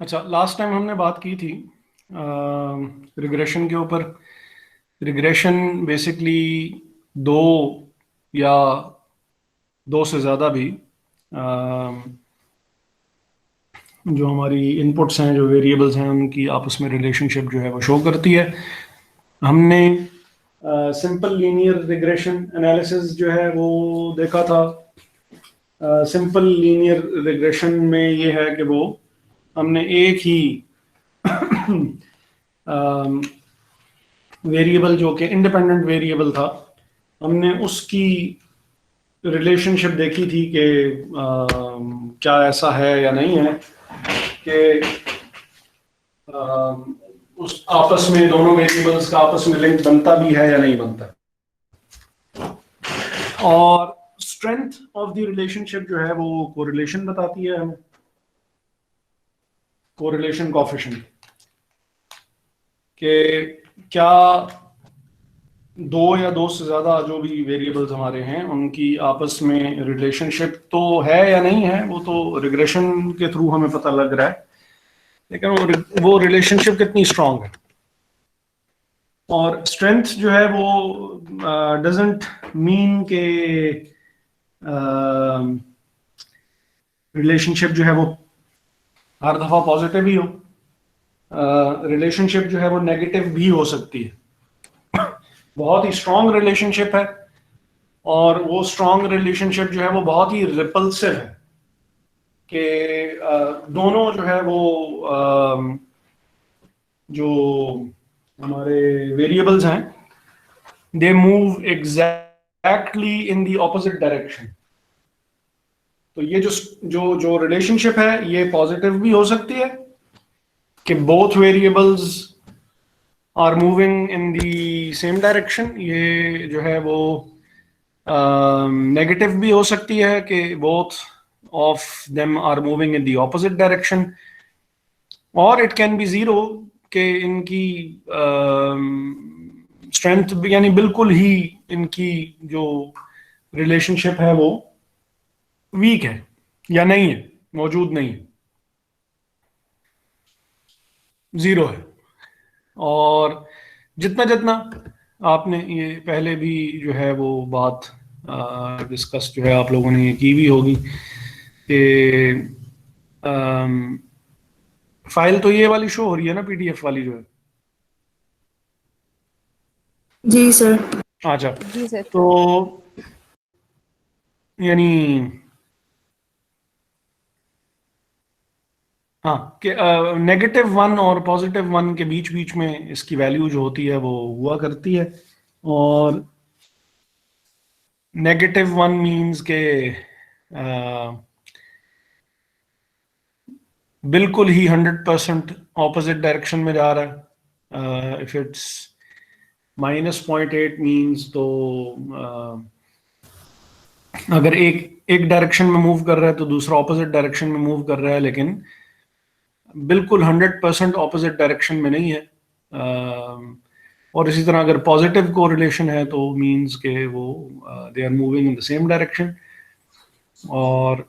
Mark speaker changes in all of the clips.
Speaker 1: अच्छा, last time हमने बात की थी रिग्रेशन के ऊपर। रिग्रेशन बेसिकली दो या दो से ज़्यादा भी जो हमारी इनपुट्स हैं, जो वेरिएबल्स हैं, उनकी आपस में रिलेशनशिप जो है वो शो करती है। हमने सिंपल लीनियर रिग्रेशन एनालिसिस जो है वो देखा था। सिंपल लीनियर रिग्रेशन में ये है कि वो हमने एक ही वेरिएबल जो कि इंडिपेंडेंट वेरिएबल था, हमने उसकी रिलेशनशिप देखी थी कि क्या ऐसा है या नहीं है कि उस आपस में दोनों वेरिएबल्स का आपस में लिंक बनता भी है या नहीं बनता। और स्ट्रेंथ ऑफ द रिलेशनशिप जो है वो कोरिलेशन बताती है हमें, कोरिलेशन कोएफिशिएंट, कि क्या दो या दो से ज्यादा जो भी वेरिएबल्स हमारे हैं उनकी आपस में रिलेशनशिप तो है या नहीं है, वो तो रिग्रेशन के थ्रू हमें पता लग रहा है, लेकिन वो रिलेशनशिप कितनी स्ट्रांग है। और स्ट्रेंथ जो है वो डजंट मीन के रिलेशनशिप जो है वो हर दफा पॉजिटिव ही हो। रिलेशनशिप जो है वो नेगेटिव भी हो सकती है। बहुत ही स्ट्रांग रिलेशनशिप है, और वो स्ट्रांग रिलेशनशिप जो है वो बहुत ही रिपल्सिव है कि दोनों जो है वो जो हमारे वेरिएबल्स हैं, they move exactly in the opposite direction. तो ये जो जो जो रिलेशनशिप है ये पॉजिटिव भी हो सकती है कि both variables are moving in the same direction. ये जो है वो नेगेटिव भी हो सकती है कि both of them are moving in the opposite direction. और इट कैन बी जीरो, कि इनकी स्ट्रेंथ यानी बिल्कुल ही इनकी जो रिलेशनशिप है वो वीक है या नहीं है, मौजूद नहीं है, जीरो है। और जितना जितना आपने ये पहले भी जो है वो बात डिस्कस जो है आप लोगों ने ये की भी होगी कि फाइल तो ये वाली शो हो रही है ना, पीडीएफ वाली जो है।
Speaker 2: जी सर।
Speaker 1: अच्छा,
Speaker 3: जी सर।
Speaker 1: तो यानी हाँ कि -1 और +1 के बीच बीच में इसकी वैल्यू जो होती है वो हुआ करती है। और -1 मीन्स के बिल्कुल ही 100% ऑपोजिट डायरेक्शन में जा रहा है। इफ इट्स -0.8 मीन्स तो अगर एक एक डायरेक्शन में मूव कर रहा है तो दूसरा ऑपोजिट डायरेक्शन में मूव कर रहा है, लेकिन बिल्कुल 100% ऑपोजिट डायरेक्शन में नहीं है। और इसी तरह अगर पॉजिटिव कोरिलेशन है तो मींस के वो they are moving in the same direction. और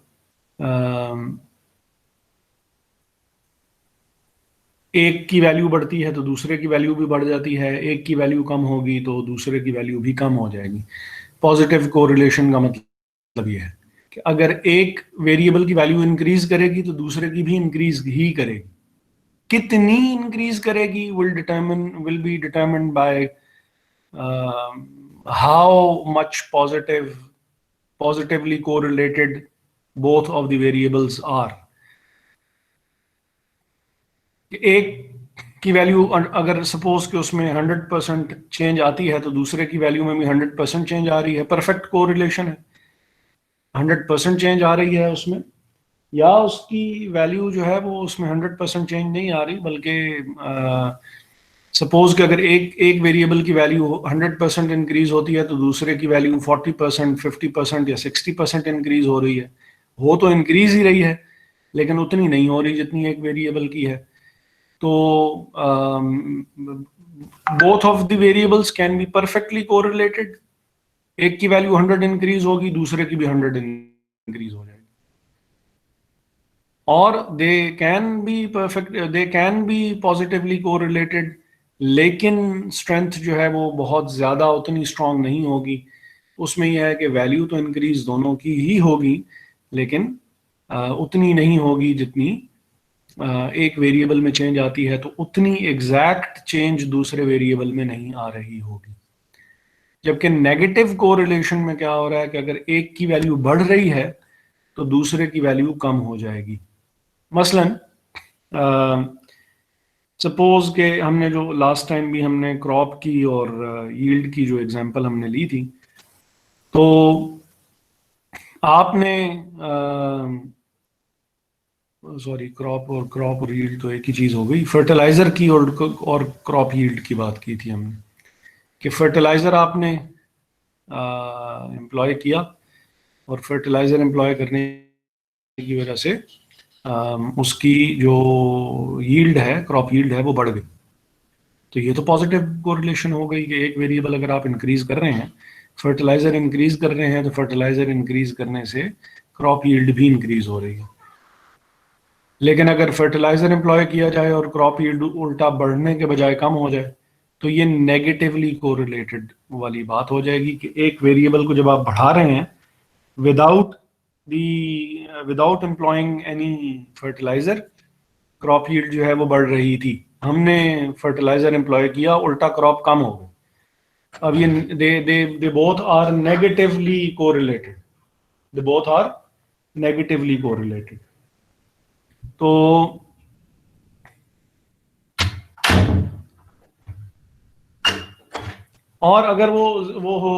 Speaker 1: एक की वैल्यू बढ़ती है तो दूसरे की वैल्यू भी बढ़ जाती है, एक की वैल्यू कम होगी तो दूसरे की वैल्यू भी कम हो जाएगी। पॉजिटिव कोरिलेशन का मतलब ये है कि अगर एक वेरिएबल की वैल्यू इंक्रीज करेगी तो दूसरे की भी इंक्रीज ही करेगी। कितनी इंक्रीज करेगी will be determined by how much positively correlated both of the variables are। एक की वैल्यू अगर सपोज कि उसमें 100% चेंज आती है तो दूसरे की वैल्यू में भी 100% चेंज आ रही है, परफेक्ट कोरिलेशन है, 100% चेंज आ रही है उसमें। या उसकी वैल्यू जो है वो उसमें 100% चेंज नहीं आ रही, बल्कि सपोज कि अगर एक एक वेरिएबल की वैल्यू 100% इंक्रीज होती है तो दूसरे की वैल्यू 40%, 50% या 60% इंक्रीज हो रही है। हो तो इंक्रीज ही रही है, लेकिन उतनी नहीं हो रही जितनी एक वेरिएबल की है। तो both of the variables can be perfectly correlated. एक की वैल्यू 100 इंक्रीज होगी, दूसरे की भी 100 इंक्रीज हो जाएगी। और they can be positively correlated, लेकिन स्ट्रेंथ जो है वो बहुत ज़्यादा उतनी स्ट्रांग नहीं होगी। उसमें यह है कि वैल्यू तो इंक्रीज दोनों की ही होगी, लेकिन उतनी नहीं होगी जितनी एक वेरिएबल में चेंज आती है, तो उतनी एग्जैक्ट चेंज दूसरे वेरिएबल में नहीं आ रही होगी। जबकि नेगेटिव कोरिलेशन में क्या हो रहा है कि अगर एक की वैल्यू बढ़ रही है तो दूसरे की वैल्यू कम हो जाएगी। मसलन सपोज के हमने जो लास्ट टाइम भी हमने क्रॉप की और यील्ड की जो एग्जांपल हमने ली थी, तो आपने सॉरी क्रॉप और यील्ड तो एक ही चीज हो गई। फर्टिलाइजर की और क्रॉप यील्ड की बात की थी हमने कि फर्टिलाइजर आपने एम्प्लॉय किया और फर्टिलाइजर एम्प्लॉय करने की वजह से उसकी जो यील्ड है, क्रॉप यील्ड है, वो बढ़ गई। तो ये तो पॉजिटिव कोरिलेशन हो गई कि एक वेरिएबल अगर आप इंक्रीज कर रहे हैं, फर्टिलाइजर इंक्रीज कर रहे हैं, तो फर्टिलाइजर इंक्रीज करने से क्रॉप यील्ड भी इंक्रीज हो रही है। लेकिन अगर फर्टिलाइजर एम्प्लॉय किया जाए और क्रॉप यील्ड उल्टा बढ़ने के बजाय कम हो जाए, तो ये नेगेटिवली कोरिलेटेड वाली बात हो जाएगी कि एक वेरिएबल को जब आप बढ़ा रहे हैं without employing any fertilizer, crop yield जो है वो बढ़ रही थी। हमने फर्टिलाइजर एम्प्लॉय किया, उल्टा क्रॉप कम हो गई। अब ये they both are negatively correlated, they both are negatively correlated. तो और अगर वो हो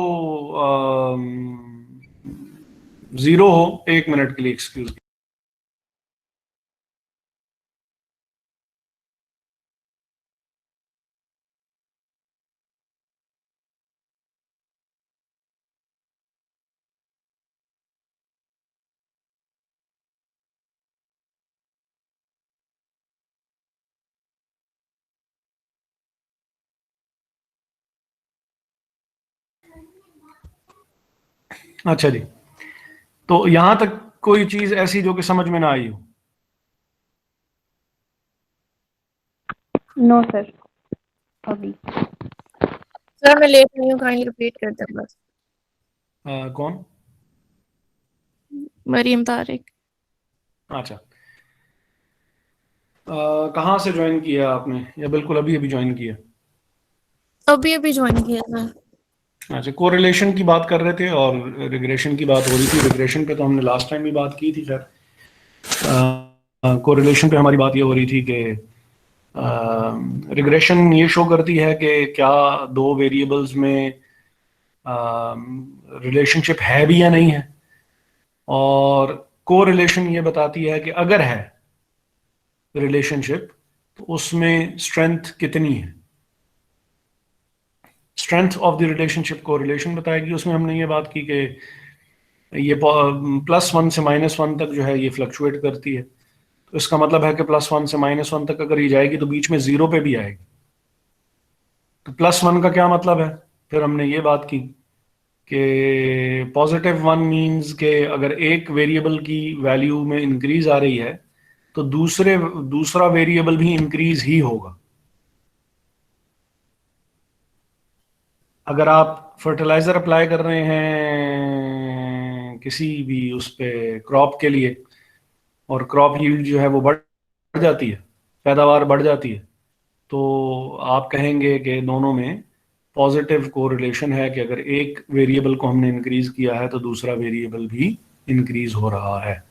Speaker 1: जीरो हो, 1 मिनट के लिए एक्सक्यूज। अच्छा जी, तो यहां तक कोई चीज ऐसी जो कि समझ में ना आई हो?
Speaker 3: नो सर, अभी
Speaker 2: सर मैं लेट नहीं हूँ, काइंडली रिपीट कर दे बस।
Speaker 1: कौन?
Speaker 2: मरियम तारिक।
Speaker 1: अच्छा, कहाँ से ज्वाइन किया आपने, या बिल्कुल अभी अभी ज्वाइन किया?
Speaker 2: अभी अभी ज्वाइन किया सर।
Speaker 1: अच्छा, कोरिलेशन की बात कर रहे थे और रिग्रेशन की बात हो रही थी। रिग्रेशन पे तो हमने लास्ट टाइम भी बात की थी सर। कोरिलेशन पे हमारी बात ये हो रही थी कि रिग्रेशन ये शो करती है कि क्या दो वेरिएबल्स में रिलेशनशिप है भी या नहीं है, और कोरिलेशन ये बताती है कि अगर है रिलेशनशिप तो उसमें स्ट्रेंथ कितनी है। Strength of the relationship correlation बताएगी। उसमें हमने ये बात की कि ये +1 से -1 तक जो है ये फ्लक्चुएट करती है। तो इसका मतलब है कि +1 से -1 तक अगर ये जाएगी तो बीच में 0 पे भी आएगी। तो +1 का क्या मतलब है? फिर हमने ये बात की कि +1 मीन्स के अगर एक वेरिएबल की वैल्यू में इंक्रीज आ रही है तो दूसरा वेरिएबल भी इंक्रीज ही होगा। अगर आप फर्टिलाइजर अप्लाई कर रहे हैं किसी भी उस पे क्रॉप के लिए, और क्रॉप यील्ड जो है वो बढ़ जाती है, पैदावार बढ़ जाती है, तो आप कहेंगे कि दोनों में पॉजिटिव कोरिलेशन है कि अगर एक वेरिएबल को हमने इंक्रीज किया है तो दूसरा वेरिएबल भी इंक्रीज हो रहा है।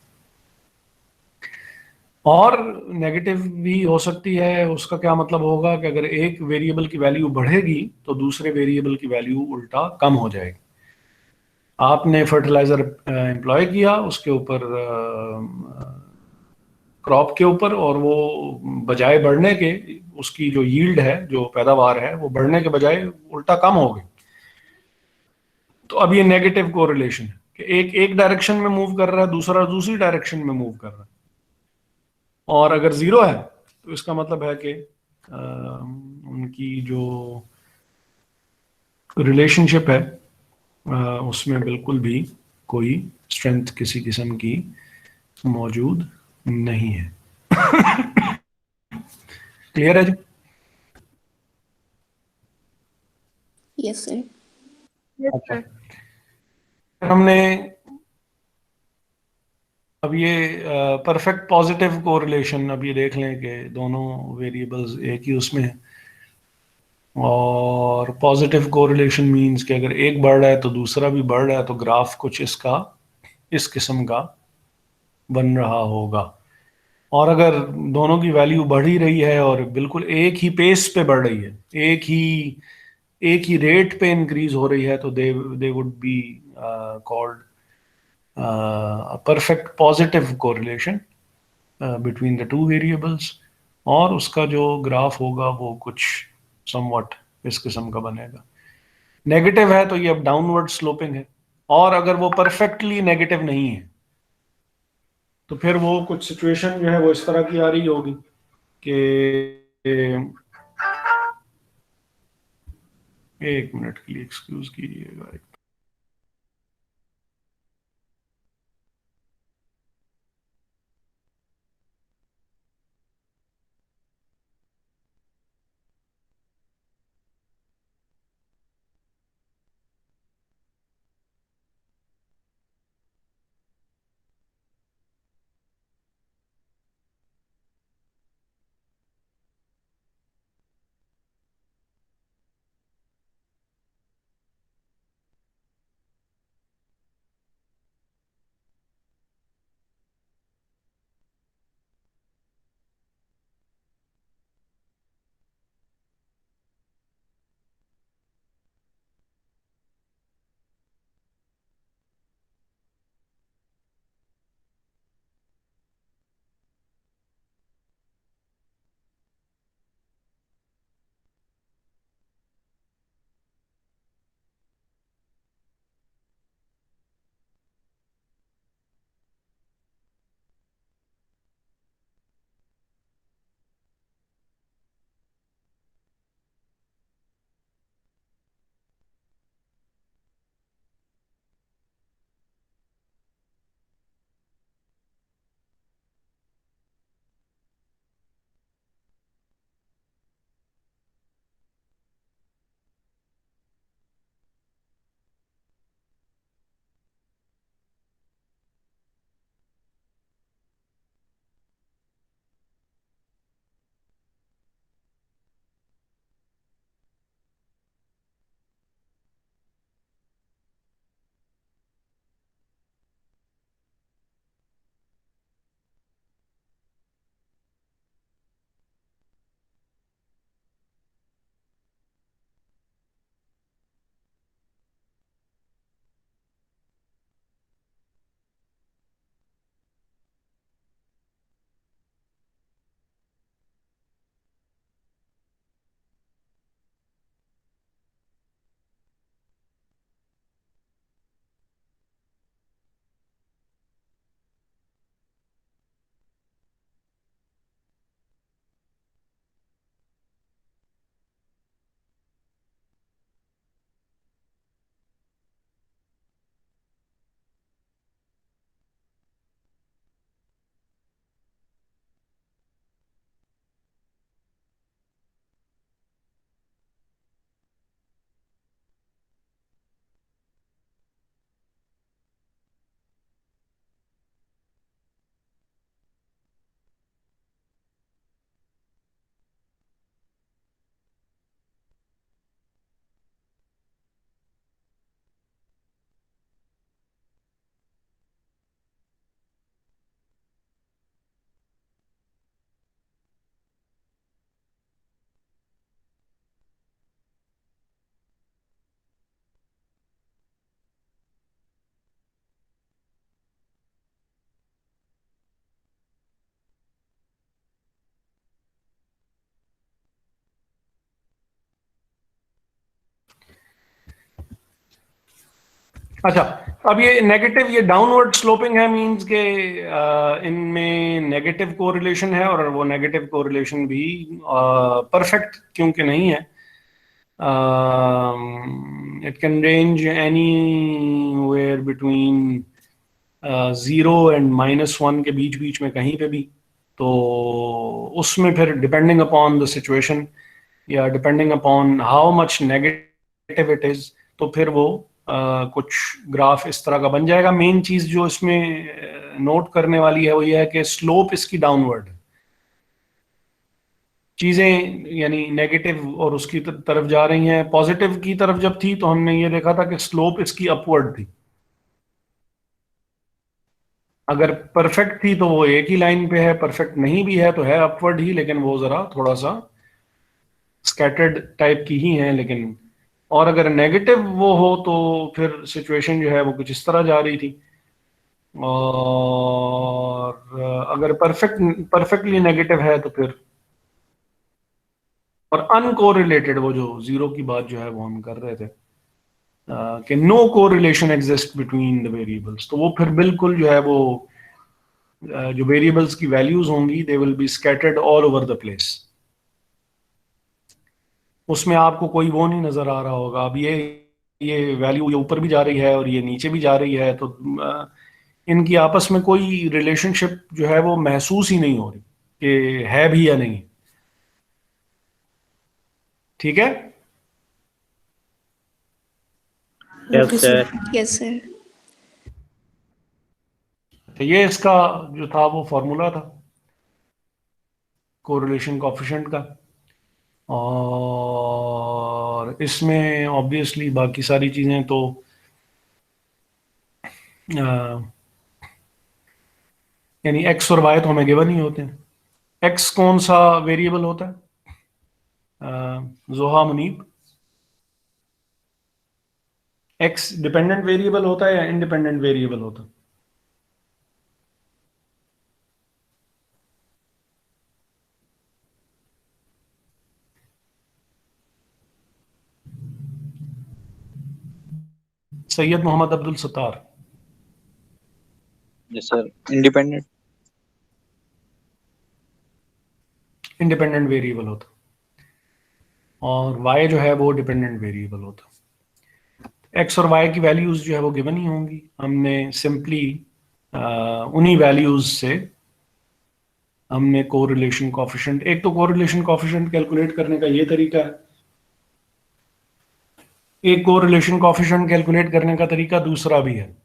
Speaker 1: और नेगेटिव भी हो सकती है। उसका क्या मतलब होगा कि अगर एक वेरिएबल की वैल्यू बढ़ेगी तो दूसरे वेरिएबल की वैल्यू उल्टा कम हो जाएगी। आपने फर्टिलाइजर एम्प्लॉय किया उसके ऊपर, क्रॉप के ऊपर, और वो बजाय बढ़ने के, उसकी जो यील्ड है, जो पैदावार है, वो बढ़ने के बजाय उल्टा कम हो गई। तो अब ये नेगेटिव कोरिलेशन है कि एक एक डायरेक्शन में मूव कर रहा है, दूसरा दूसरी डायरेक्शन में मूव कर रहा है। और अगर जीरो है तो इसका मतलब है कि उनकी जो रिलेशनशिप है उसमें बिल्कुल भी कोई स्ट्रेंथ किसी किस्म की मौजूद नहीं है। क्लियर है जी?
Speaker 3: Yes, sir.
Speaker 2: Yes,
Speaker 1: अच्छा,
Speaker 2: sir.
Speaker 1: हमने अब ये परफेक्ट पॉजिटिव कोरिलेशन अब ये देख लें कि दोनों वेरिएबल्स एक ही उसमें है, और पॉजिटिव कोरिलेशन मींस कि अगर एक बढ़ रहा है तो दूसरा भी बढ़ रहा है, तो ग्राफ कुछ इसका इस किस्म का बन रहा होगा। और अगर दोनों की वैल्यू बढ़ ही रही है और बिल्कुल एक ही पेस पे बढ़ रही है, एक ही रेट पे इंक्रीज हो रही है, तो they would be called perfect positive correlation between the two variables. और उसका जो ग्राफ होगा वो कुछ समवट इस किस्म का बनेगा। नेगेटिव है तो ये अब डाउनवर्ड स्लोपिंग है, और अगर वो परफेक्टली नेगेटिव नहीं है तो फिर वो कुछ सिचुएशन जो है वो इस तरह की आ रही होगी कि, एक मिनट के लिए एक्सक्यूज कीजिएगा। अच्छा, अब ये नेगेटिव, ये डाउनवर्ड स्लोपिंग है, मींस के इनमें नेगेटिव कोरिलेशन है, और वो नेगेटिव कोरिलेशन भी परफेक्ट क्योंकि नहीं है। It can range anywhere between 0 and -1 के बीच बीच में कहीं पे भी, तो उसमें फिर डिपेंडिंग अपॉन द सिचुएशन या depending upon how much negative it is, तो फिर वो कुछ ग्राफ इस तरह का बन जाएगा। मेन चीज जो इसमें नोट करने वाली है वो ये है कि स्लोप इसकी डाउनवर्ड, चीजें यानी नेगेटिव और उसकी तरफ जा रही हैं। पॉजिटिव की तरफ जब थी तो हमने ये देखा था कि स्लोप इसकी अपवर्ड थी। अगर परफेक्ट थी तो वो एक ही लाइन पे है, परफेक्ट नहीं भी है तो है अपवर्ड ही, लेकिन वो जरा थोड़ा सा स्कैटर्ड टाइप की ही है। लेकिन और अगर नेगेटिव वो हो तो फिर सिचुएशन जो है वो कुछ इस तरह जा रही थी। और अगर परफेक्टली नेगेटिव है तो फिर, और अनकोरिलेटेड, वो जो जीरो की बात जो है वो हम कर रहे थे कि no correlation exist between the variables, तो वो फिर बिल्कुल जो है वो जो वेरिएबल्स की वैल्यूज होंगी they will be scattered all over the place. उसमें आपको कोई वो नहीं नजर आ रहा होगा अब ये वैल्यू ये ऊपर भी जा रही है और ये नीचे भी जा रही है, तो इनकी आपस में कोई रिलेशनशिप जो है वो महसूस ही नहीं हो रही कि है भी या नहीं। ठीक है।
Speaker 4: Yes sir.
Speaker 3: Yes, sir.
Speaker 1: तो ये इसका जो था वो फॉर्मूला था कोरिलेशन कोएफिशिएंट का, और इसमें ऑब्वियसली बाकी सारी चीजें तो यानी एक्स और वाई तो हमें गिवन ही होते हैं। एक्स कौन सा वेरिएबल होता है जोहा मुनीब? एक्स डिपेंडेंट वेरिएबल होता है या इंडिपेंडेंट वेरिएबल होता है? Syed Mohammad Abdul Sattar.
Speaker 4: Yes sir, independent.
Speaker 1: Independent variable होता, और y जो है वो डिपेंडेंट वेरिएबल होता। x और y की वैल्यूज जो है वो गिवन ही होंगी। हमने सिंपली उन्हीं वैल्यूज से हमने कोरिलेशन कोएफिशिएंट, एक तो कोरिलेशन कोएफिशिएंट कैलकुलेट करने का ये तरीका है, एक कोरिलेशन कोएफिशिएंट कैलकुलेट करने का तरीका दूसरा भी है।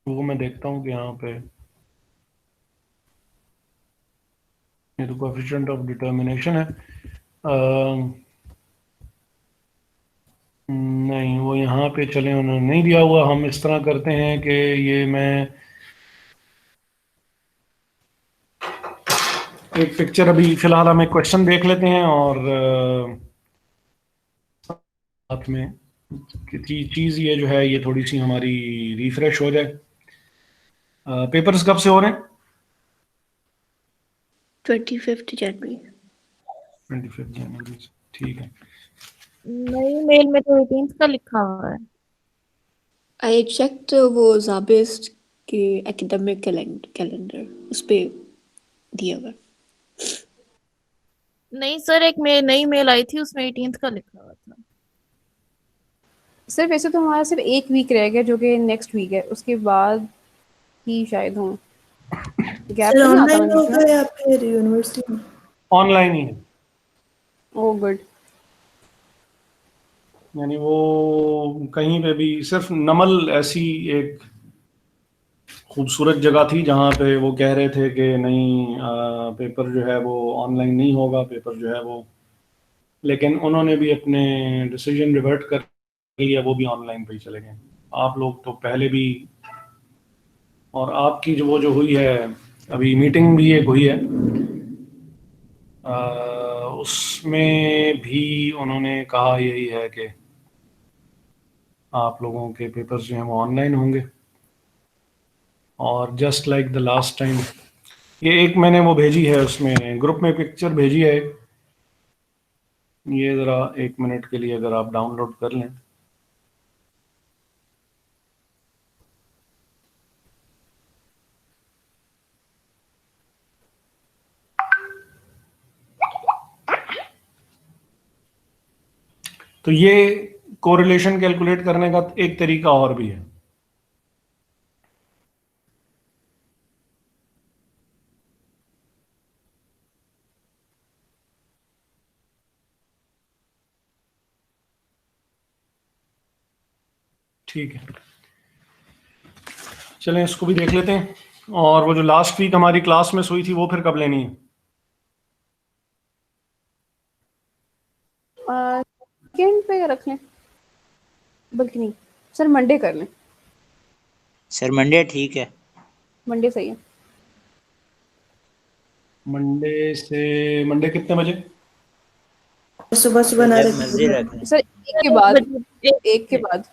Speaker 1: वो मैं देखता हूँ कि यहाँ पे ये तो कोएफिशिएंट ऑफ डिटर्मिनेशन है। नहीं, वो यहाँ पे चले उन्होंने नहीं दिया हुआ। हम इस तरह करते हैं कि ये मैं एक पिक्चर, अभी फिलहाल हम एक क्वेश्चन देख लेते हैं और साथ में चीज ये जो है ये थोड़ी सी हमारी रिफ्रेश हो जाए। पेपर्स कब से हो रहे हैं?
Speaker 3: 25th January.
Speaker 1: 25 जनवरी से, ठीक है।
Speaker 2: नई मेल में तो 18th का लिखा हुआ है।
Speaker 3: I checked वो Zabist के academic calendar उस पे दिया हुआ।
Speaker 2: नहीं सर, एक नई मेल आई थी उसमें 18th का लिखा हुआ था।
Speaker 5: सर वैसे तो हमारा सिर्फ एक वीक रह गया जो कि नेक्स्ट वीक है, उसके बाद ही शायद हो। गैप
Speaker 6: सर
Speaker 5: नहीं आता
Speaker 6: ऑनलाइन
Speaker 5: बीच में।
Speaker 6: होगा या फिर यूनिवर्सिटी में?
Speaker 1: ऑनलाइन ही है,
Speaker 5: ओह गुड।
Speaker 1: यानी वो कहीं पे भी, सिर्फ नमल ऐसी एक खूबसूरत जगह थी जहाँ पे वो कह रहे थे कि नहीं पेपर जो है वो ऑनलाइन नहीं होगा, पेपर जो है वो, लेकिन उन्होंने भी अपने डिसीजन रिवर्ट कर लिया, वो भी ऑनलाइन पे ही चले गए। आप लोग तो पहले भी, और आपकी जो वो जो हुई है अभी मीटिंग भी एक हुई है उसमें भी उन्होंने कहा यही है कि आप लोगों के पेपर्स जो हैं वो ऑनलाइन होंगे। और just like the last time, ये एक मैंने वो भेजी है उसमें ग्रुप में पिक्चर भेजी है, ये ज़रा 1 मिनट के लिए अगर आप डाउनलोड कर लें। तो ये कोरिलेशन कैलकुलेट करने का एक तरीका और भी है। ठीक है, चलें इसको भी देख लेते हैं। और वो जो लास्ट वीक हमारी क्लास में हुई थी वो फिर कब लेनी है?
Speaker 5: सेकंड पे रख लें, बल्कि नहीं सर मंडे कर लें।
Speaker 4: सर मंडे ठीक है।
Speaker 5: मंडे सही है।
Speaker 1: मंडे कितने बजे?
Speaker 6: सुबह सुबह ना
Speaker 4: जब मर्जी रख लें।
Speaker 5: सर एक के बाद, एक के बाद।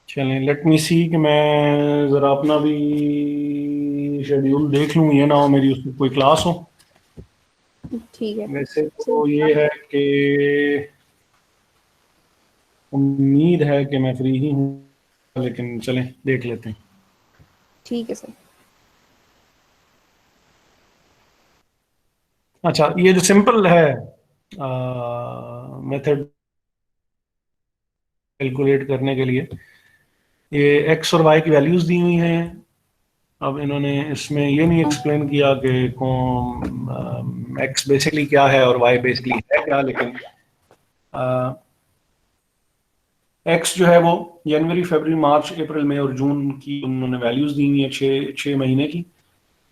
Speaker 1: चलें, लेट मी सी कि मैं ज़रा अपना भी शेड्यूल देख लूँ, ये ना हो मेरी उसमें कोई क्लास हो।
Speaker 5: ठीक है।
Speaker 1: वैसे तो ये है कि उम्मीद है कि मैं फ्री ही हूँ, लेकिन चलें देख लेते हैं।
Speaker 5: ठीक है सर।
Speaker 1: अच्छा, ये जो सिंपल है मेथड कैलकुलेट करने के लिए, ये एक्स और वाई की वैल्यूज दी हुई हैं। अब इन्होंने इसमें ये नहीं एक्सप्लेन किया कि एक्स बेसिकली क्या है और वाई बेसिकली है क्या, लेकिन एक्स जो है वो जनवरी, फरवरी, मार्च, अप्रैल, मई और जून की उन्होंने वैल्यूज दी हुई है, छः महीने की।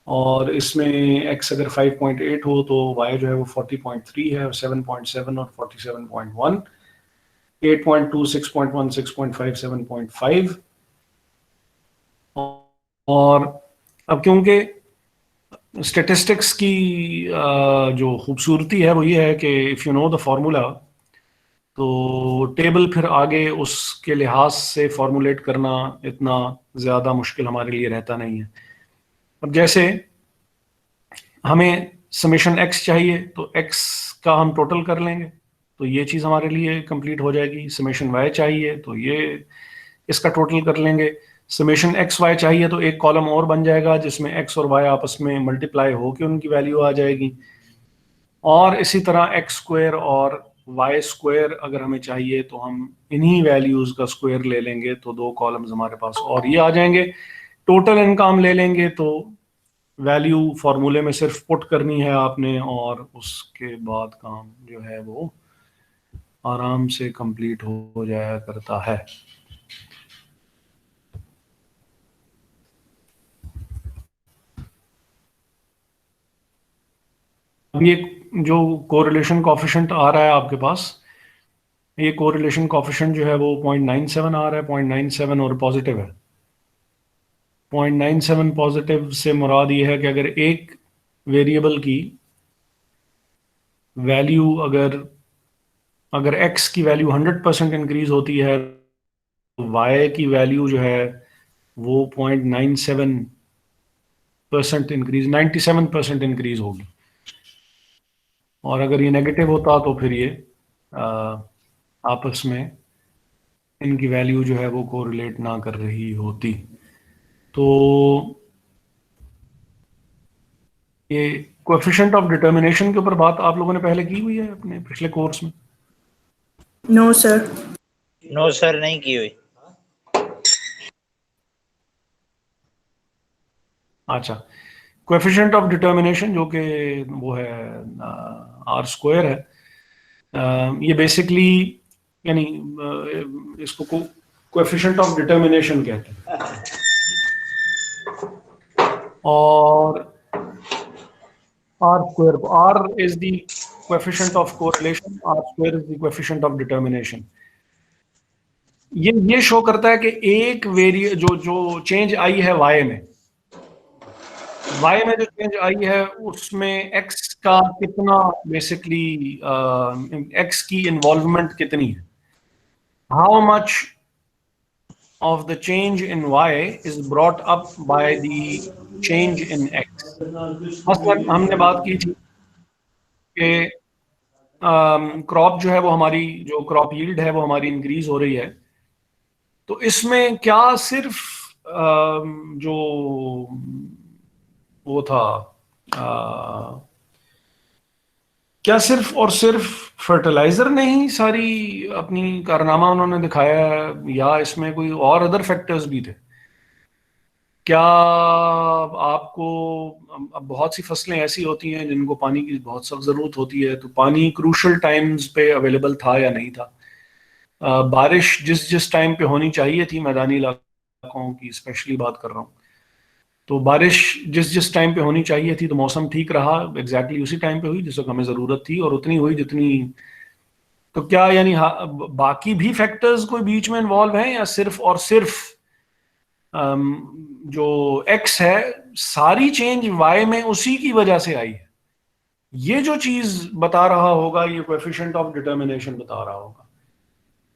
Speaker 1: और इसमें एक्स अगर 5.8 हो तो वाई जो है वो 40.3 है, और 7.7 और 47.1, 8.2, 6.1, 6.5, 7.5। और अब क्योंकि स्टेटिस्टिक्स की जो खूबसूरती है वो ये है कि if you know the formula, तो टेबल फिर आगे उसके लिहाज से फॉर्मुलेट करना इतना ज़्यादा मुश्किल हमारे लिए रहता नहीं है। अब जैसे हमें समेशन एक्स चाहिए तो एक्स का हम टोटल कर लेंगे, तो ये चीज़ हमारे लिए कंप्लीट हो जाएगी। समेशन वाई चाहिए तो ये इसका टोटल कर लेंगे। समेशन एक्स वाई चाहिए तो एक कॉलम और बन जाएगा जिसमें एक्स और वाई आपस में मल्टीप्लाई होकर उनकी वैल्यू आ जाएगी। और इसी तरह एक्स स्क्वायर और वाई स्क्वायर अगर हमें चाहिए तो हम इन्हीं वैल्यूज का स्क्वायर ले लेंगे, तो दो कॉलम्स हमारे पास और ये आ जाएंगे। टोटल इनकम ले लेंगे तो वैल्यू फॉर्मूले में सिर्फ पुट करनी है आपने, और उसके बाद काम जो है वो आराम से कंप्लीट हो जाया करता है। अब ये जो कोरिलेशन कोफिशिएंट आ रहा है आपके पास, ये कोरिलेशन कोफिशिएंट जो है वो 0.97 आ रहा है। 0.97 और पॉजिटिव है। 0.97 पॉजिटिव से मुराद ये है कि अगर एक वेरिएबल की वैल्यू अगर x की वैल्यू 100% इंक्रीज होती है तो y की वैल्यू जो है वो 0.97% इंक्रीज, 97% इंक्रीज होगी। और अगर ये नेगेटिव होता तो फिर ये आपस में इनकी वैल्यू जो है वो कोरिलेट ना कर रही होती। तो ये कोएफिशिएंट ऑफ डिटर्मिनेशन के ऊपर बात आप लोगों ने पहले की हुई है अपने पिछले कोर्स में?
Speaker 6: No sir.
Speaker 4: नो सर नहीं की हुई।
Speaker 1: अच्छा, कोएफिशिएंट ऑफ डिटर्मिनेशन जो कि वो है आर स्क्वायर है, ये बेसिकली यानी इसको कोएफिशिएंट ऑफ डिटर्मिनेशन कहते हैं। और R square, R is the coefficient of correlation, R square is the coefficient of determination. ये शो करता है कि एक जो चेंज आई है वाई में जो चेंज आई है उसमें एक्स का कितना बेसिकली एक्स की इन्वॉल्वमेंट कितनी है, how much of the change in Y is brought up by the change in X. मसलन हमने बात की थी कि क्रॉप जो है वो हमारी, जो क्रॉप यील्ड है वो हमारी इंक्रीज हो रही है, तो इसमें क्या सिर्फ जो वो था क्या सिर्फ और सिर्फ फर्टिलाइजर ने ही सारी अपनी कारनामा उन्होंने दिखाया है, या इसमें कोई और अदर फैक्टर्स भी थे? क्या आपको, अब बहुत सी फसलें ऐसी होती हैं जिनको पानी की बहुत सख्त जरूरत होती है, तो पानी क्रूशल टाइम्स पे अवेलेबल था या नहीं था? बारिश जिस जिस टाइम पे होनी चाहिए थी, मैदानी इलाकों की स्पेशली बात कर रहा हूँ, तो बारिश जिस जिस टाइम पे होनी चाहिए थी, तो मौसम ठीक रहा, एग्जैक्टली उसी टाइम पे हुई जिस वक्त हमें जरूरत थी, और उतनी हुई जितनी। तो क्या यानी बाकी भी फैक्टर्स कोई बीच में इन्वॉल्व हैं, या सिर्फ और सिर्फ जो एक्स है, सारी चेंज वाई में उसी की वजह से आई है? ये जो चीज बता रहा होगा, ये कोएफिशिएंट ऑफ डिटर्मिनेशन बता रहा होगा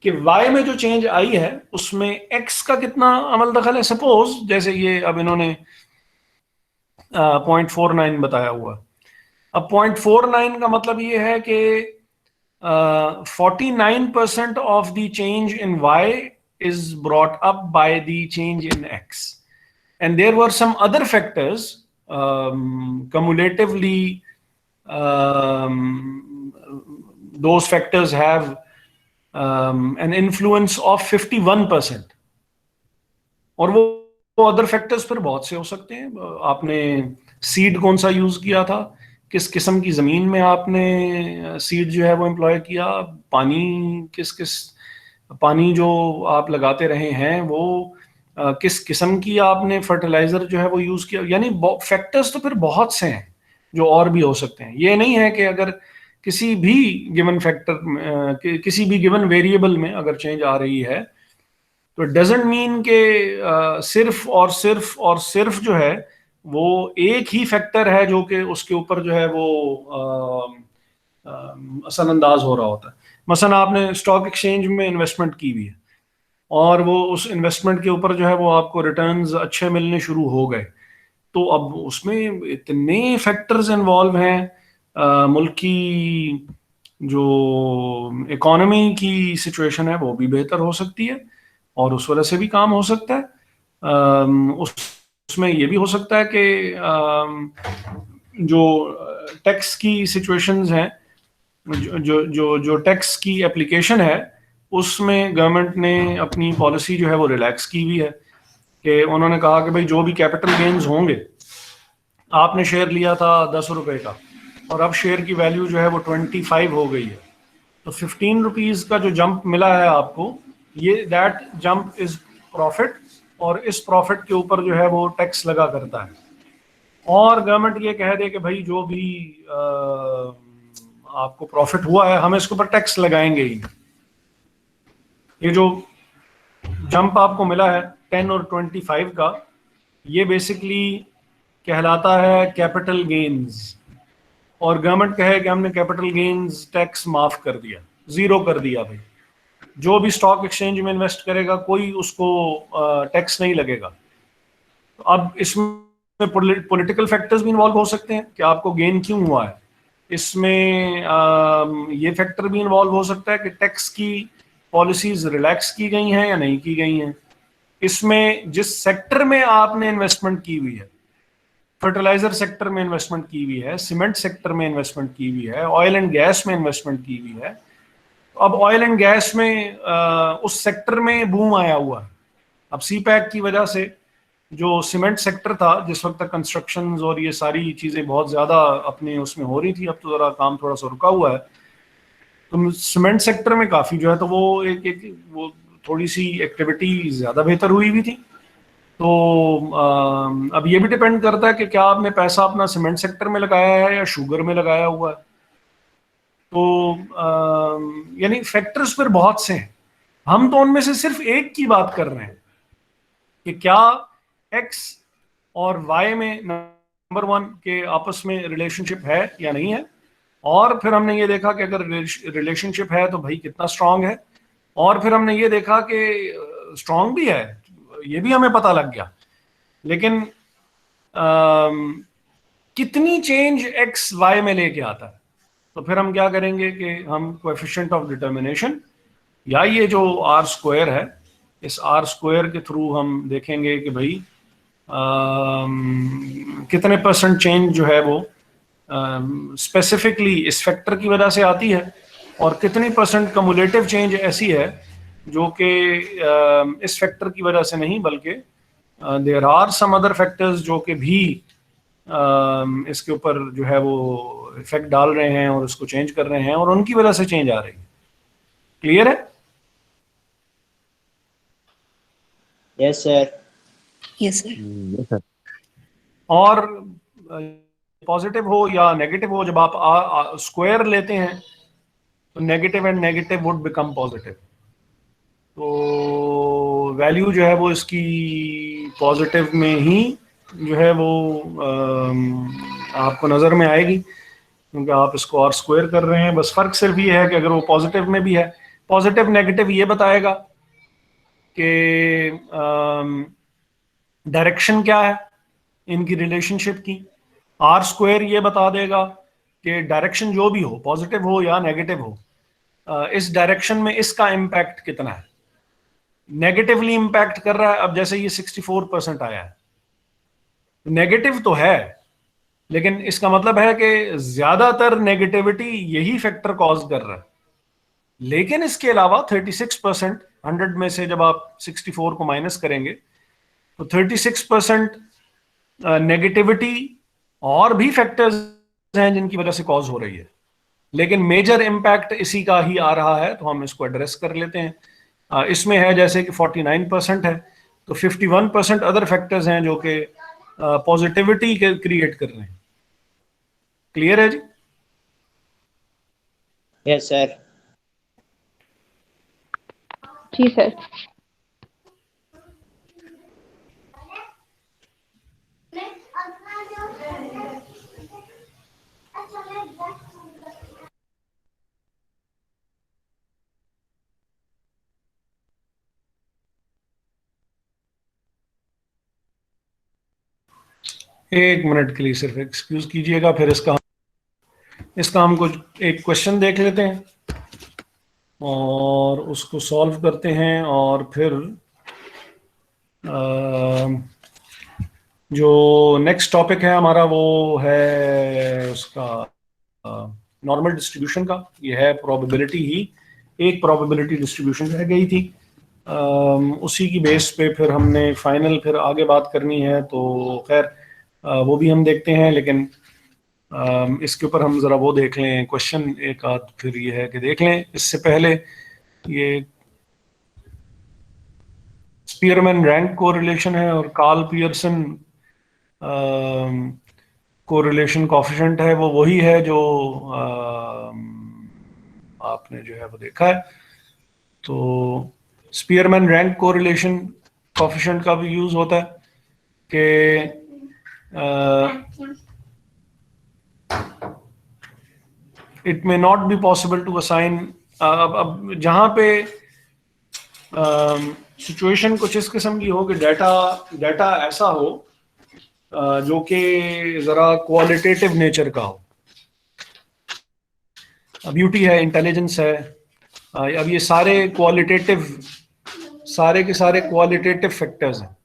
Speaker 1: कि वाई में जो चेंज आई है उसमें एक्स का कितना अमल दखल है। सपोज जैसे ये अब इन्होंने 0.49 बताया हुआ, अब 0.49 का मतलब ये है कि 49% of the change in Y is brought up by the change in x, and there were some other factors cumulatively. Those factors have an influence of 51%, और वो अदर फैक्टर्स फिर बहुत से हो सकते हैं। आपने सीड कौन सा यूज किया था, किस किस्म की जमीन में आपने सीड जो है वो एम्प्लॉय किया, पानी पानी जो आप लगाते रहे हैं वो किस किस्म की आपने फर्टिलाइजर जो है वो यूज किया, यानी फैक्टर्स तो फिर बहुत से हैं जो और भी हो सकते हैं। ये नहीं है कि अगर किसी भी गिवन फैक्टर, किसी भी गिवन वेरिएबल में अगर चेंज आ रही है, तो डजंट मीन के सिर्फ और सिर्फ जो है वो एक ही फैक्टर है जो कि उसके ऊपर जो है वो असरअंदाज हो रहा होता है। मसलन आपने स्टॉक एक्सचेंज में इन्वेस्टमेंट की हुई है, और वो उस इन्वेस्टमेंट के ऊपर जो है वो आपको रिटर्न्स अच्छे मिलने शुरू हो गए, तो अब उसमें इतने फैक्टर्स इन्वॉल्व हैं, मुल्क की जो इकोनॉमी की सिचुएशन है वो भी बेहतर हो सकती है, और उस वजह से भी काम हो सकता है। उसमें ये भी हो सकता है कि जो टैक्स की सिचुएशंस हैं, जो टैक्स की एप्लीकेशन है, उसमें गवर्नमेंट ने अपनी पॉलिसी जो है वो रिलैक्स की हुई है कि उन्होंने कहा कि भाई जो भी कैपिटल गेन्स होंगे, आपने शेयर लिया था 10 रुपए का और अब शेयर की वैल्यू जो है वो 25 हो गई है, तो 15 रुपीज का जो जंप मिला है आपको, ये दैट जंप इज प्रॉफिट, और इस प्रॉफिट के ऊपर जो है वो टैक्स लगा करता है। और गवर्नमेंट ये कह दे कि भाई जो भी आपको प्रॉफिट हुआ है हम इसके ऊपर टैक्स लगाएंगे ही। ये जो जंप आपको मिला है 10 और 25 का, ये बेसिकली कहलाता है कैपिटल गेन्स, और गवर्नमेंट कहे कि हमने कैपिटल गेन्स टैक्स माफ कर दिया, जीरो कर दिया। भाई जो भी स्टॉक एक्सचेंज में इन्वेस्ट करेगा कोई उसको टैक्स नहीं लगेगा। तो अब इसमें पॉलिटिकल फैक्टर्स भी इन्वॉल्व हो सकते हैं कि आपको गेन क्यों हुआ है। इसमें ये फैक्टर भी इन्वॉल्व हो सकता है कि टैक्स की पॉलिसीज रिलैक्स की गई हैं या नहीं की गई हैं। इसमें जिस सेक्टर में आपने इन्वेस्टमेंट की हुई है, फर्टिलाइजर सेक्टर में इन्वेस्टमेंट की हुई है, सीमेंट सेक्टर में इन्वेस्टमेंट की हुई है, ऑयल एंड गैस में इन्वेस्टमेंट की हुई है, अब ऑयल एंड गैस में उस सेक्टर में बूम आया हुआ है। अब सीपैक की वजह से जो सीमेंट सेक्टर था, जिस वक्त तक कंस्ट्रक्शन और ये सारी चीज़ें बहुत ज़्यादा अपने उसमें हो रही थी, अब तो ज़रा काम थोड़ा सा रुका हुआ है, तो सीमेंट सेक्टर में काफ़ी जो है तो वो वो थोड़ी सी एक्टिविटी ज़्यादा बेहतर हुई हुई थी। तो अब ये भी डिपेंड करता है कि क्या आपने पैसा अपना सीमेंट सेक्टर में लगाया है या शुगर में लगाया हुआ है। तो यानी फैक्टर्स फिर बहुत से हैं, हम तो उनमें से सिर्फ एक की बात कर रहे हैं कि क्या एक्स और वाई में नंबर 1 के आपस में रिलेशनशिप है या नहीं है, और फिर हमने ये देखा कि अगर रिलेशनशिप है तो भाई कितना स्ट्रांग है, और फिर हमने ये देखा कि स्ट्रांग भी है, ये भी हमें पता लग गया, लेकिन कितनी चेंज एक्स वाई में लेके आता है। तो फिर हम क्या करेंगे कि हम कोएफिशिएंट ऑफ डिटर्मिनेशन या ये जो आर स्क्वायर है, इस आर स्क्वायर के थ्रू हम देखेंगे कि भाई कितने % चेंज जो है वो स्पेसिफिकली इस फैक्टर की वजह से आती है, और कितनी परसेंट कम्युलेटिव चेंज ऐसी है जो कि इस फैक्टर की वजह से नहीं, बल्कि there are some other factors जो कि भी इसके ऊपर जो है वो इफेक्ट डाल रहे हैं और इसको चेंज कर रहे हैं, और उनकी वजह से चेंज आ रही है। क्लियर है?
Speaker 4: Yes sir.
Speaker 3: Yes, sir.
Speaker 1: और पॉजिटिव हो या नेगेटिव हो, जब आप स्क्वायर लेते हैं तो negative and negative would become positive. तो वैल्यू जो है वो इसकी पॉजिटिव में ही जो है वो आपको नज़र में आएगी, क्योंकि आप इसको और स्क्वायर कर रहे हैं। बस फर्क सिर्फ ये है कि अगर वो पॉजिटिव में भी है, पॉजिटिव नेगेटिव ये बताएगा कि डायरेक्शन क्या है इनकी रिलेशनशिप की। आर स्क्वायर ये बता देगा कि डायरेक्शन जो भी हो, पॉजिटिव हो या नेगेटिव हो, इस डायरेक्शन में इसका इम्पैक्ट कितना है। नेगेटिवली इम्पैक्ट कर रहा है, अब जैसे ये 64% आया है, नेगेटिव तो है, लेकिन इसका मतलब है कि ज्यादातर नेगेटिविटी यही फैक्टर कॉज कर रहा है। लेकिन इसके अलावा 36%, 100 में से जब आप 64 को माइनस करेंगे तो 36% नेगेटिविटी और भी फैक्टर्स हैं जिनकी वजह से कॉज हो रही है, लेकिन मेजर इम्पैक्ट इसी का ही आ रहा है, तो हम इसको एड्रेस कर लेते हैं। इसमें है जैसे कि 49% है, तो 51% अदर फैक्टर्स हैं जो कि पॉजिटिविटी क्रिएट कर रहे हैं। क्लियर है जी?
Speaker 4: Yes sir.
Speaker 5: जी सर।
Speaker 1: एक मिनट के लिए सिर्फ एक्सक्यूज कीजिएगा, फिर इसका हम कुछ एक क्वेश्चन देख लेते हैं और उसको सॉल्व करते हैं, और फिर जो नेक्स्ट टॉपिक है हमारा वो है उसका नॉर्मल डिस्ट्रीब्यूशन का। ये है प्रोबेबिलिटी ही, एक प्रोबेबिलिटी डिस्ट्रीब्यूशन रह गई थी, उसी की बेस पे फिर हमने फाइनल फिर आगे बात करनी है। तो खैर वो भी हम देखते हैं, लेकिन इसके ऊपर हम ज़रा वो देख लें क्वेश्चन एक आध, फिर ये है कि देख लें इससे पहले ये स्पीयरमैन रैंक कोरिलेशन है और कार्ल पियर्सन कोरिलेशन कॉफिशिएंट है, वो वही है जो आपने जो है वो देखा है। तो स्पीयरमैन रैंक कोरिलेशन कॉफिशिएंट का भी यूज होता है कि it may not be possible to assign. अब जहां पे सिचुएशन कुछ इस किस्म की हो कि डाटा ऐसा हो जो कि जरा क्वालिटेटिव नेचर का हो। ब्यूटी है, इंटेलिजेंस है, अब ये सारे के सारे क्वालिटेटिव फैक्टर्स हैं।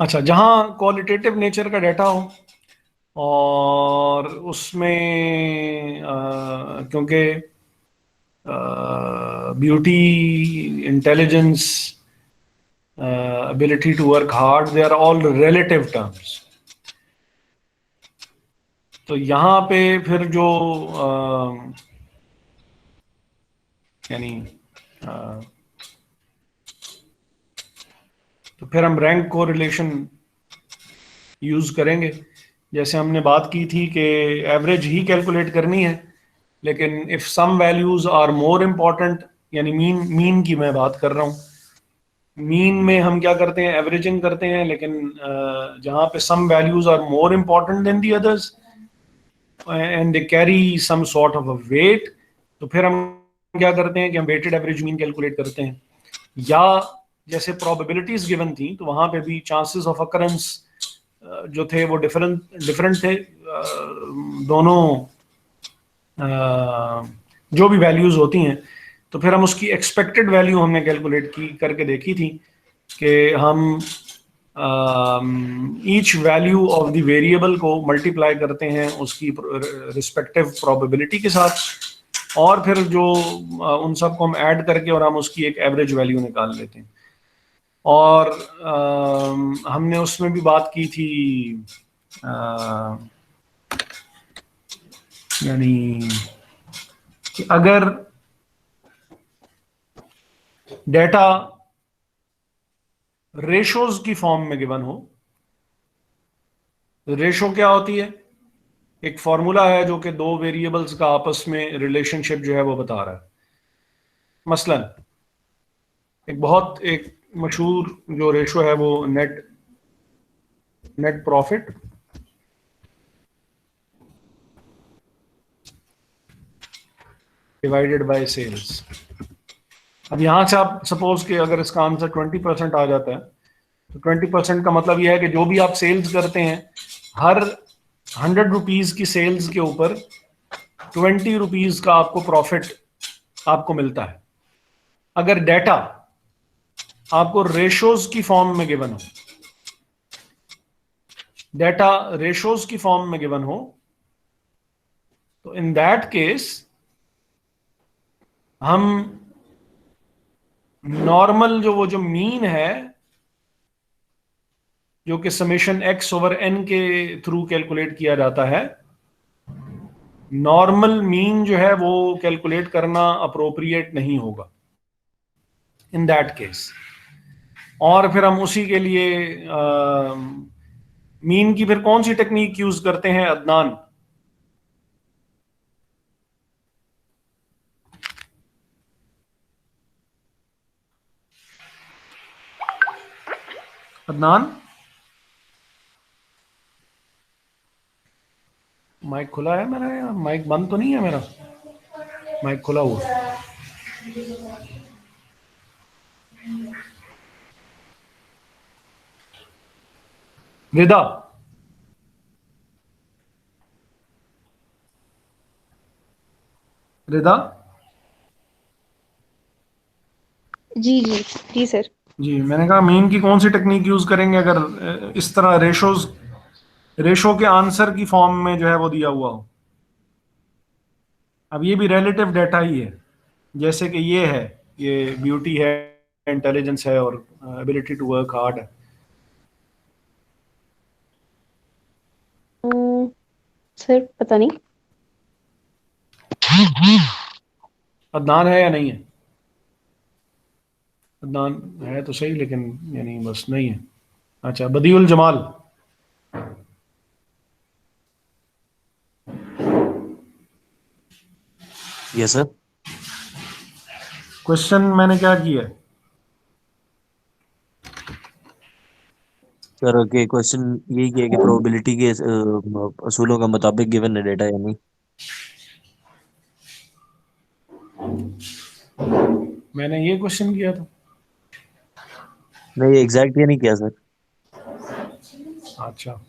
Speaker 1: अच्छा, जहाँ क्वालिटेटिव नेचर का डाटा हो और उसमें क्योंकि beauty, intelligence, ability to work hard, they are all relative terms. तो यहाँ पे फिर जो यानी तो फिर हम रैंक कोरिलेशन यूज करेंगे। जैसे हमने बात की थी कि एवरेज ही कैलकुलेट करनी है, लेकिन if some values are more important, यानी मीन की मैं बात कर रहा हूँ, मीन में हम क्या करते हैं, एवरेजिंग करते हैं, लेकिन जहाँ पे some values are more important than the others and they carry some sort of a weight, तो फिर हम क्या करते हैं कि हम वेटेड एवरेज मीन कैलकुलेट करते हैं। या जैसे प्रोबेबिलिटीज गिवन थी तो वहां पे भी चांसेस ऑफ अकरेंस जो थे वो डिफरेंट थे। दोनों जो भी वैल्यूज होती हैं, तो फिर हम उसकी एक्सपेक्टेड वैल्यू हमने कैलकुलेट की करके देखी थी कि हम each value of the variable को मल्टीप्लाई करते हैं उसकी रिस्पेक्टिव प्रोबेबिलिटी के साथ, और फिर जो उन सब को हम ऐड करके और हम उसकी एक एवरेज वैल्यू निकाल लेते हैं। और हमने उसमें भी बात की थी यानी कि अगर डेटा रेशोज की फॉर्म में गिवन हो, रेशो क्या होती है, एक फॉर्मूला है जो कि दो वेरिएबल्स का आपस में रिलेशनशिप जो है वो बता रहा है। मसलन एक मशहूर जो रेशो है वो net profit divided by sales. अब यहां से आप सपोज कि अगर इसका आंसर 20% आ जाता है, तो 20% का मतलब यह है कि जो भी आप सेल्स करते हैं, हर 100 रुपीज की सेल्स के ऊपर 20 रुपीज का आपको प्रॉफिट आपको मिलता है। अगर डेटा आपको रेशोज की फॉर्म में गिवन हो, डेटा रेशोज की फॉर्म में गिवन हो, तो इन दैट केस हम नॉर्मल जो मीन है, जो कि समेशन x ओवर n के थ्रू कैलकुलेट किया जाता है, नॉर्मल मीन जो है वो कैलकुलेट करना अप्रोप्रिएट नहीं होगा इन दैट केस। और फिर हम उसी के लिए मीन की फिर कौन सी टेक्निक यूज करते हैं, अदनान? अदनान, माइक खुला है मेरा या माइक बंद तो नहीं है? मेरा माइक खुला हुआ। रिदा, रिदा
Speaker 5: जी जी जी सर।
Speaker 1: जी, मैंने कहा मीन की कौन सी टेक्निक यूज करेंगे अगर इस तरह रेशो के आंसर की फॉर्म में जो है वो दिया हुआ हो। अब ये भी रिलेटिव डाटा ही है, जैसे कि ये है, ये ब्यूटी है, इंटेलिजेंस है और एबिलिटी टू वर्क हार्ड है।
Speaker 5: सर पता नहीं।
Speaker 1: अदनान है या नहीं है? अदनान है तो सही, लेकिन यानी बस नहीं है। अच्छा, Badiul Jamal.
Speaker 3: Yes sir.
Speaker 1: Question मैंने क्या किया है?
Speaker 3: सर के क्वेश्चन यही किया कि प्रोबेबिलिटी के असूलों का मुताबिक गिवन है डेटा या नहीं।
Speaker 1: मैंने ये क्वेश्चन किया था।
Speaker 3: नहीं, एग्जैक्ट ये नहीं किया सर।
Speaker 1: अच्छा,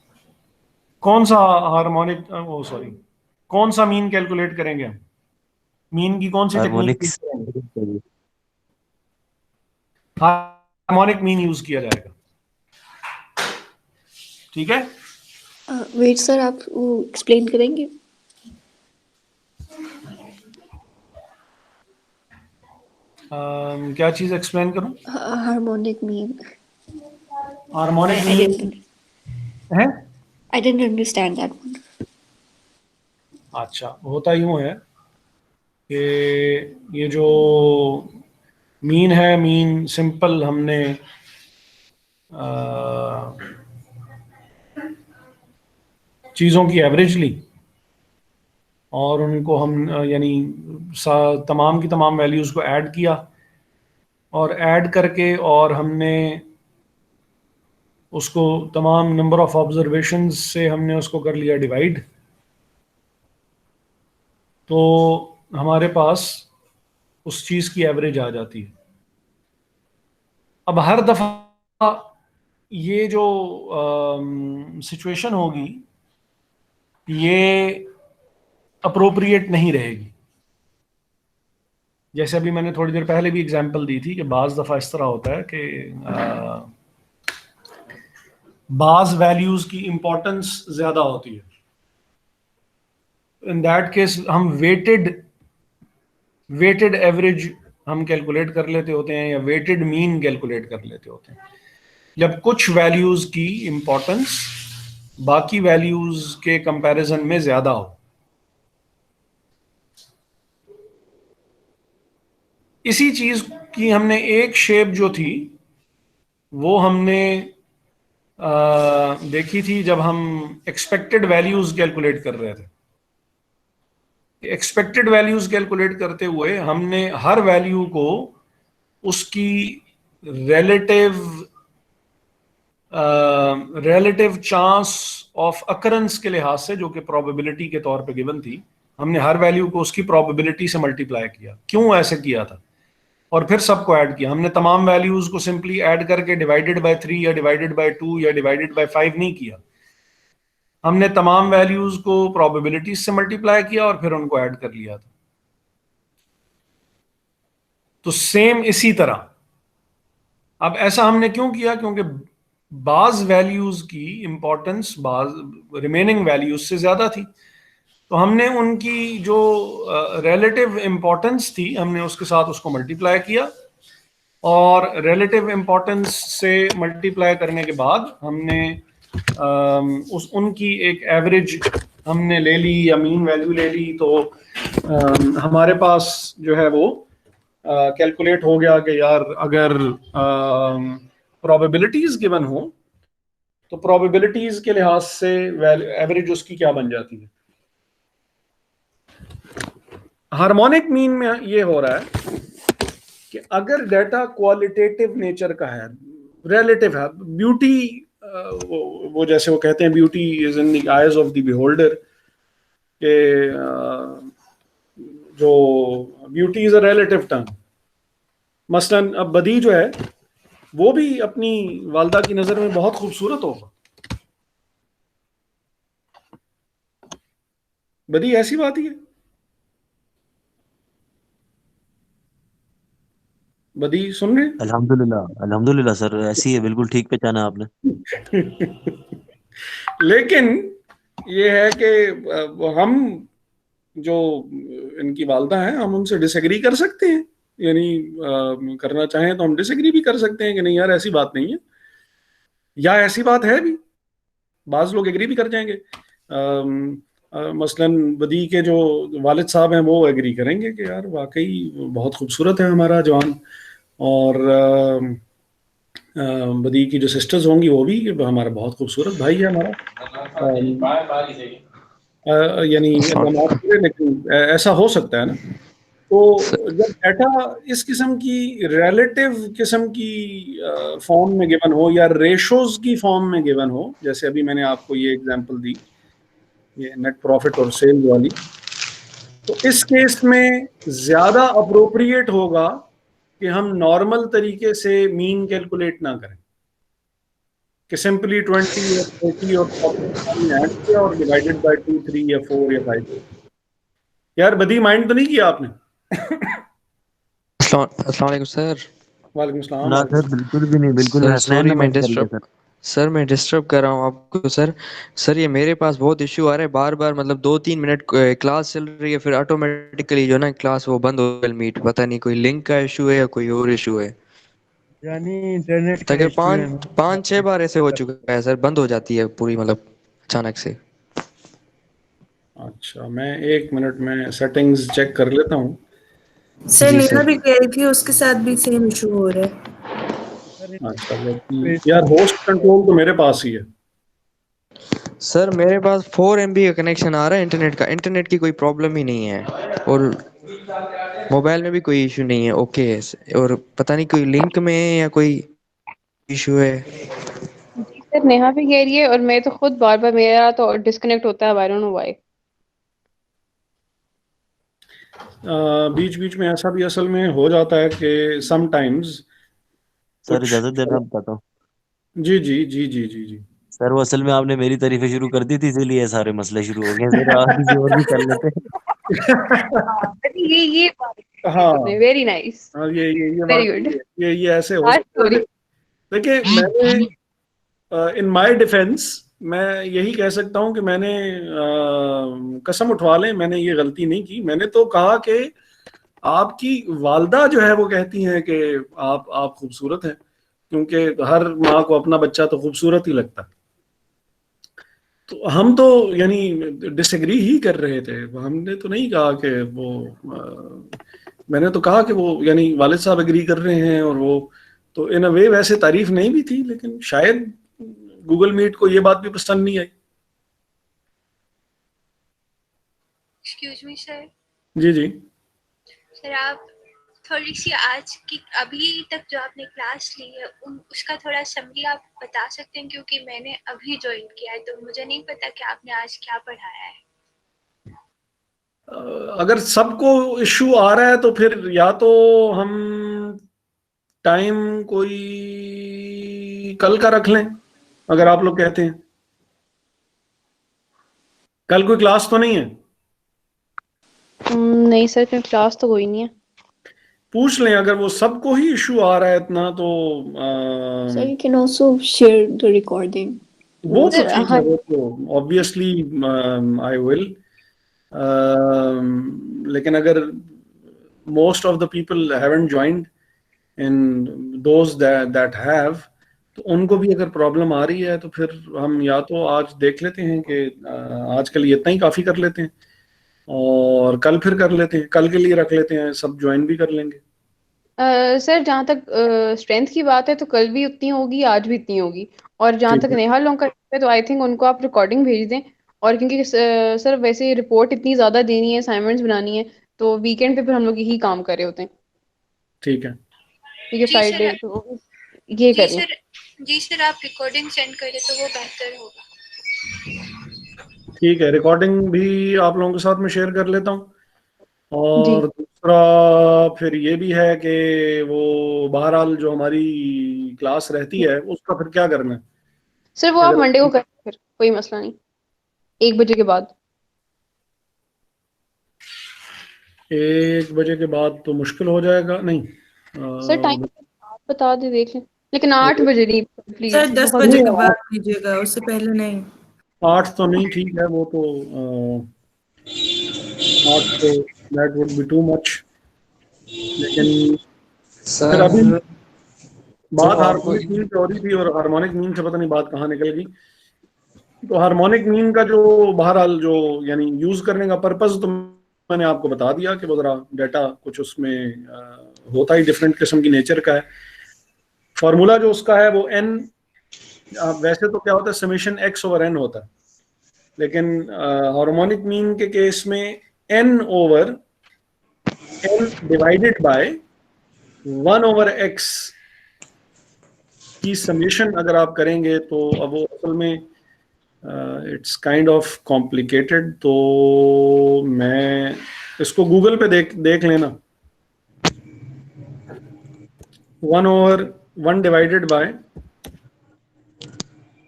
Speaker 1: कौन सा हार्मोनिक, ओ सॉरी, कौन सा मीन कैलकुलेट करेंगे हम? मीन की कौन सी technique?
Speaker 3: Harmonics.
Speaker 1: Harmonic mean use किया जाएगा। ठीक है?
Speaker 7: वेट सर, आप वो एक्सप्लेन करेंगे?
Speaker 1: क्या चीज एक्सप्लेन करूं?
Speaker 7: Harmonic mean.
Speaker 1: Harmonic
Speaker 7: I
Speaker 1: mean
Speaker 7: didn't
Speaker 1: है?
Speaker 7: I didn't understand that one.
Speaker 1: अच्छा, होता यूं है कि ये जो मीन है, मीन सिंपल हमने चीज़ों की एवरेज ली और उनको हम यानी तमाम की तमाम वैल्यूज़ को ऐड किया और ऐड करके और हमने उसको तमाम नंबर ऑफ ऑब्जर्वेशंस से हमने उसको कर लिया डिवाइड, तो हमारे पास उस चीज़ की एवरेज आ जाती है। अब हर दफ़ा ये जो सिचुएशन होगी ये अप्रोप्रिएट नहीं रहेगी। जैसे अभी मैंने थोड़ी देर पहले भी एग्जांपल दी थी कि बाज़ दफ़ा इस तरह होता है कि बाज़ वैल्यूज की इंपॉर्टेंस ज़्यादा होती है। इन दैट केस हम वेटेड एवरेज हम कैलकुलेट कर लेते होते हैं या वेटेड मीन कैलकुलेट कर लेते होते हैं जब कुछ वैल्यूज की इंपॉर्टेंस बाकी वैल्यूज के कंपैरिजन में ज़्यादा हो। इसी चीज की हमने एक शेप जो थी वो हमने देखी थी जब हम एक्सपेक्टेड वैल्यूज कैलकुलेट कर रहे थे। एक्सपेक्टेड वैल्यूज कैलकुलेट करते हुए हमने हर वैल्यू को उसकी रिलेटिव चांस ऑफ अकरेंस के लिहाज से, जो कि प्रोबेबिलिटी के तौर पे गिवन थी, हमने हर वैल्यू को उसकी प्रोबेबिलिटी से मल्टीप्लाई किया। क्यों ऐसे किया था? और फिर सबको ऐड किया। हमने तमाम वैल्यूज को सिंपली ऐड करके डिवाइडेड बाय 3 या डिवाइडेड बाय 2 या डिवाइडेड बाय 5 नहीं किया। हमने तमाम वैल्यूज को प्रोबेबिलिटीज से मल्टीप्लाई किया और फिर उनको ऐड कर लिया था। तो सेम इसी तरह अब ऐसा हमने क्यों किया? क्योंकि बाज वैल्यूज की इंपॉर्टेंस बाज रिमेनिंग वैल्यूज से ज्यादा थी, तो हमने उनकी जो रिलेटिव इंपॉर्टेंस थी हमने उसके साथ उसको मल्टीप्लाई किया और रिलेटिव इंपॉर्टेंस से मल्टीप्लाई करने के बाद हमने उनकी एक एवरेज हमने ले ली या मीन वैल्यू ले ली। तो हमारे पास जो है वो कैलकुलेट हो गया कि यार अगर प्रोबेबिलिटीज गिवन हो तो प्रोबेबिलिटीज के लिहाज से एवरेज उसकी क्या बन जाती है। हार्मोनिक मीन में ये हो रहा है कि अगर डेटा क्वालिटेटिव नेचर का है, रिलेटिव है, ब्यूटी वो जैसे वो कहते हैं beauty is in the eyes of the beholder, के जो beauty is a relative term. मसलन अब बदी जो है वो भी अपनी वालदा की नजर में बहुत खूबसूरत होगा। बदी ऐसी बात ही है। बदी सुन रहे?
Speaker 3: अल्हम्दुलिल्लाह अल्हम्दुलिल्लाह सर, ऐसी है, बिल्कुल ठीक पहचाना आपने।
Speaker 1: लेकिन ये है कि हम जो इनकी वालदा हैं हम उनसे डिसएग्री कर सकते हैं, यानी करना चाहें तो हम डिसएग्री भी कर सकते हैं कि नहीं यार ऐसी बात नहीं है, या ऐसी बात है भी। बाज लोग एग्री भी कर जाएंगे। मसलन बदी के जो वालिद साहब हैं वो एग्री करेंगे कि यार वाकई बहुत खूबसूरत है हमारा जवान, और बदी की जो सिस्टर्स होंगी वो भी हमारा बहुत खूबसूरत भाई है हमारा, यानी लेकिन ऐसा हो सकता है ना। तो जब डाटा इस किस्म की रिलेटिव किस्म की फॉर्म में गिवन हो या रेशोज की फॉर्म में गिवन हो, जैसे अभी मैंने आपको ये एग्जांपल दी ये नेट प्रॉफिट और सेल वाली, तो इस केस में ज्यादा अप्रोप्रिएट होगा कि हम नॉर्मल तरीके से मीन कैलकुलेट ना करें कि सिंपली 20 या 30 और 40 ऐड किया और डिवाइडेड बाय 2, 3 या 4 या 5। यार बदी माइंड तो नहीं किया आपने?
Speaker 8: अस्सलाम वालेकुम सर।
Speaker 1: वालेकुम सलाम।
Speaker 3: ना सर, बिल्कुल भी नहीं, बिल्कुल
Speaker 8: सर
Speaker 3: हसनैन
Speaker 8: सॉरी
Speaker 3: ने
Speaker 8: मैं
Speaker 3: बात कर लिया
Speaker 8: डिस्टर्ब
Speaker 3: सर।
Speaker 8: सर मैं डिस्टर्ब कर रहा हूँ आपको सर। सर ये मेरे पास बहुत इशू आ रहा है बार बार, मतलब 2-3 मिनट क्लास चल रही है फिर ऑटोमेटिकली जो ना क्लास वो बंद हो गई मीट, पता नहीं कोई लिंक का इशू है या कोई और इशू है।
Speaker 1: यानी इंटरनेट का
Speaker 8: तकरीबन
Speaker 1: इशू है।
Speaker 8: 5-6 बार ऐसे हो चुका है सर, बंद हो जाती है पूरी, मतलब अचानक से।
Speaker 1: अच्छा, मैं 1 मिनट में सेटिंग्स चेक कर लेता हूँ।
Speaker 6: सर
Speaker 8: जी
Speaker 6: नेहा
Speaker 8: सर।
Speaker 6: भी कह रही थी उसके साथ भी सेम इशू हो रहा है।
Speaker 1: अच्छा, यार होस्ट कंट्रोल तो मेरे पास ही है।
Speaker 8: सर मेरे पास 4 MB का कनेक्शन आ रहा है इंटरनेट का, इंटरनेट की कोई प्रॉब्लम ही नहीं है और मोबाइल में भी कोई इशू नहीं है, ओके है। और पता नहीं कोई लिंक में है या कोई इशू है।
Speaker 5: जी सर, नेहा भी कह रही है और मैं तो खुद बार बार मेरा तो डिस्कनेक्ट होता है, आई डोंट नो व्हाई।
Speaker 1: बीच बीच में ऐसा भी असल में हो जाता है कि समटाइम्स
Speaker 3: सर
Speaker 1: कुछ।
Speaker 3: इजाजत देना, मैं बताता हूँ।
Speaker 1: जी जी जी जी जी जी।
Speaker 3: सर वो असल में आपने मेरी तारीफें शुरू कर दी थी, इसीलिए ये सारे मसले शुरू हो गए। सर आप किसी और भी कर लेते हैं।
Speaker 5: ये बात
Speaker 1: हाँ
Speaker 5: वेरी नाइस,
Speaker 1: हाँ, ये बात
Speaker 5: वेरी गुड।
Speaker 1: सही है। ये ऐसे हो
Speaker 5: आज
Speaker 1: सकता है।
Speaker 5: स्टोरी।
Speaker 1: देखिए, मैंने इन माय डिफेंस मैं यही कह सकता हूं कि मैंने कसम उठवा लें, मैंने ये गलती नहीं की। मैंने तो कहा कि आपकी वालदा जो है वो कहती हैं कि आप खूबसूरत हैं, क्योंकि हर माँ को अपना बच्चा तो खूबसूरत ही लगता है। तो हम तो यानी डिसएग्री ही कर रहे थे, हमने तो नहीं कहा कि वो मैंने तो कहा कि वो यानी वालिद साहब एग्री कर रहे हैं, और वो तो इन अ वे वैसे तारीफ नहीं भी थी, लेकिन शायद गूगल मीट को ये बात भी पसंद नहीं आई।
Speaker 9: Excuse me sir.
Speaker 1: जी जी।
Speaker 9: सर आप थोड़ी सी आज की अभी तक जो आपने क्लास ली है उसका थोड़ा समरी आप बता सकते हैं, क्योंकि मैंने अभी ज्वाइन किया है तो मुझे नहीं पता कि आपने आज क्या पढ़ाया है।
Speaker 1: अगर सबको इश्यू आ रहा है तो फिर या तो हम टाइम कोई कल का रख लें, अगर आप लोग कहते हैं। कल कोई क्लास तो नहीं है?
Speaker 5: नहीं सर, फिर क्लास तो कोई नहीं है।
Speaker 1: पूछ लें, अगर वो सबको ही इश्यू आ रहा है इतना तो
Speaker 7: Sir, you can also share the recording.
Speaker 1: वो तो
Speaker 5: सर
Speaker 1: ठीक है,
Speaker 5: हाँ,
Speaker 1: वो तो ऑब्वियसली आई विल। लेकिन अगर most of the people haven't joined in those that have, तो उनको भी अगर प्रॉब्लम आ रही है तो फिर हम या तो आज देख लेते हैं कि आज के लिए इतना ही काफी कर लेते हैं, और कल फिर कर लेते हैं, कल के लिए रख लेते हैं, सब ज्वाइन भी कर लेंगे।
Speaker 5: सर जहाँ तक स्ट्रेंथ की बात है तो कल भी उतनी होगी, आज भी इतनी होगी। और जहाँ
Speaker 1: ठीक
Speaker 5: तक
Speaker 1: है।
Speaker 5: नेहा लोगों का है तो आई थिंक उनको आप रिकॉर्डिंग भेज दें। और क्योंकि सर वैसे रिपोर्ट इतनी ज़्यादा देनी है, असाइनमेंट्स बनानी है, तो वीकेंड पे फिर हम लोग यही काम कर रहे होते हैं,
Speaker 1: ठीक है।
Speaker 5: ठीक है
Speaker 9: जी
Speaker 5: फ्राइडे
Speaker 9: सर।
Speaker 5: तो ये
Speaker 9: जी
Speaker 5: करें।
Speaker 9: सर। जी सर, आप रिकॉर्डिंग सेंड करें तो वो बेहतर होगा।
Speaker 1: ठीक है, रिकॉर्डिंग भी आप लोगों के साथ में शेयर कर लेता हूँ।
Speaker 5: जी
Speaker 1: और दूसरा फिर ये भी है कि वो बहरहाल जो हमारी क्लास रहती है उसका फिर क्या करना है?
Speaker 5: सर वो आप
Speaker 1: अगर
Speaker 5: मंडे को करें, फिर कोई मसला नहीं, 1 बजे के बाद।
Speaker 1: 1 बजे के बाद तो मुश्किल हो जाएगा, नहीं
Speaker 5: सर टाइम आप बता दे, देख लें, लेकिन 8 बजे नहीं
Speaker 6: सर
Speaker 5: प्लीज,
Speaker 6: 10
Speaker 5: बहुत
Speaker 6: बजे
Speaker 1: नहीं,
Speaker 6: के बाद कीजिएगा, उससे पहले नहीं।
Speaker 1: 8 तो नहीं, ठीक है वो तो 8 तो that would be too much. लेकिन फिर अभी
Speaker 8: सर जो
Speaker 1: बात
Speaker 8: आपको
Speaker 1: हार्मोनिक मीन पे हो रही थी, और हार्मोनिक मीन से पता नहीं बात कहाँ निकल गई। तो हार्मोनिक मीन का जो बहरहाल जो यानी यूज करने का पर्पस तो मैंने आपको बता दिया कि वो जरा डाटा कुछ उसमें होता ही डिफरेंट किस्म की नेचर का है। फॉर्मूला जो उसका है वो एन, वैसे तो क्या होता है समेशन एक्स ओवर एन होता है, लेकिन हार्मोनिक मीन के केस में N over N divided by 1/x की समेशन अगर आप करेंगे तो अब वो असल में इट्स काइंड ऑफ कॉम्प्लिकेटेड। तो मैं इसको गूगल पे देख लेना। 1/1 divided by,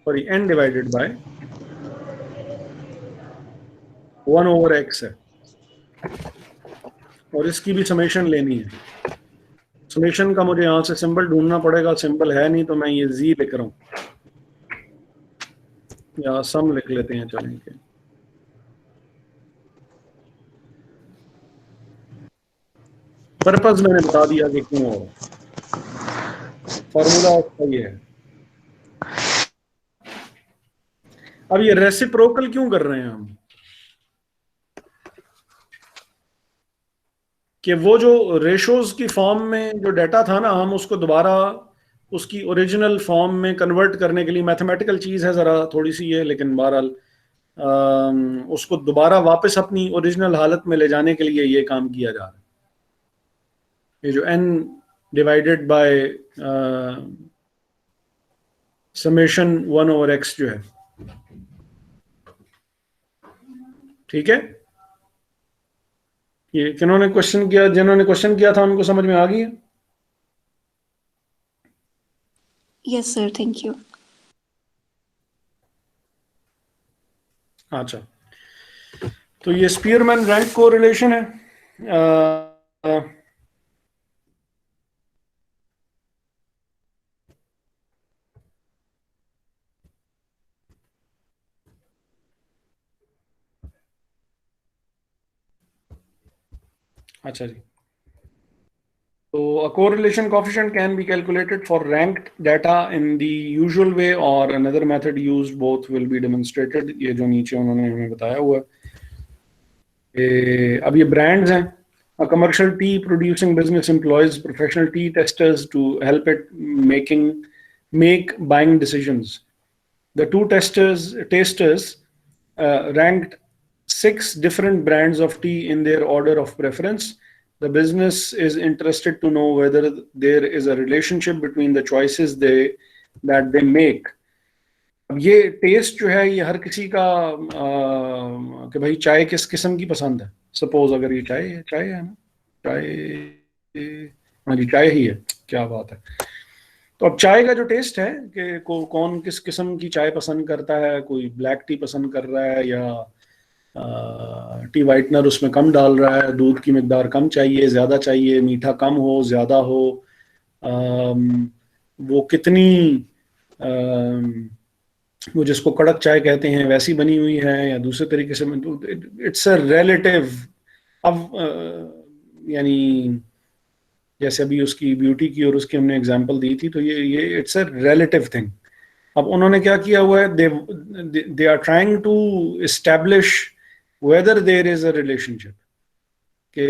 Speaker 1: sorry n divided by 1/x है, और इसकी भी समेशन लेनी है। समेशन का मुझे यहाँ से सिंबल ढूंढना पड़ेगा, सिंबल है नहीं तो मैं ये z लिख रहा हूँ। या सम लिख लेते हैं, चलेंगे। पर्पस मैंने बता दिया कि क्यों हो, फॉर्मूला उसका ये है। अब ये रेसिप्रोकल क्यों कर रहे हैं हम, कि वो जो रेशोज की फॉर्म में जो डाटा था ना, हम उसको दोबारा उसकी ओरिजिनल फॉर्म में कन्वर्ट करने के लिए, मैथमेटिकल चीज है जरा थोड़ी सी ये, लेकिन बहरहाल उसको दोबारा वापस अपनी ओरिजिनल हालत में ले जाने के लिए ये काम किया जा रहा है। ये जो n divided by summation 1/x जो है, ठीक है। ये किन्होंने क्वेश्चन किया, जिन्होंने क्वेश्चन किया था उनको समझ में आ गई है?
Speaker 7: Yes sir, thank you.
Speaker 1: अच्छा, तो ये स्पीयरमैन रैंक कोरिलेशन है। अ, अच्छा जी, तो a correlation coefficient can be calculated for ranked data in the usual way or another method used, both will be demonstrated। ये जो नीचे उन्होंने हमें बताया हुआ है। अब ये ब्रांड्स हैं। A commercial tea producing business employs professional tea testers to help it make buying decisions. The two tasters ranked 6 different brands of tea in their order of preference. The business is interested to know whether there is a relationship between the choices that they make. अब ये test जो है ये हर किसी का कि भाई चाय किस किस्म की पसंद है। सपोज अगर ये चाय है ना, चाय, हाँ जी चाय ही है, क्या बात है। तो अब चाय का जो टेस्ट है कि कौन किस किस्म की चाय पसंद करता है, कोई ब्लैक टी पसंद कर रहा है या टी वाइटनर उसमें कम डाल रहा है, दूध की मिकदार कम चाहिए, ज़्यादा चाहिए, मीठा कम हो ज़्यादा हो, वो कितनी वो जिसको कड़क चाय कहते हैं वैसी बनी हुई है या दूसरे तरीके से। It's a relative. अब यानी जैसे अभी उसकी ब्यूटी की और उसकी हमने एग्जांपल दी थी, तो ये इट्स अ रिलेटिव थिंग। अब उन्होंने क्या किया हुआ है, they are trying to establish whether there is a relationship, कि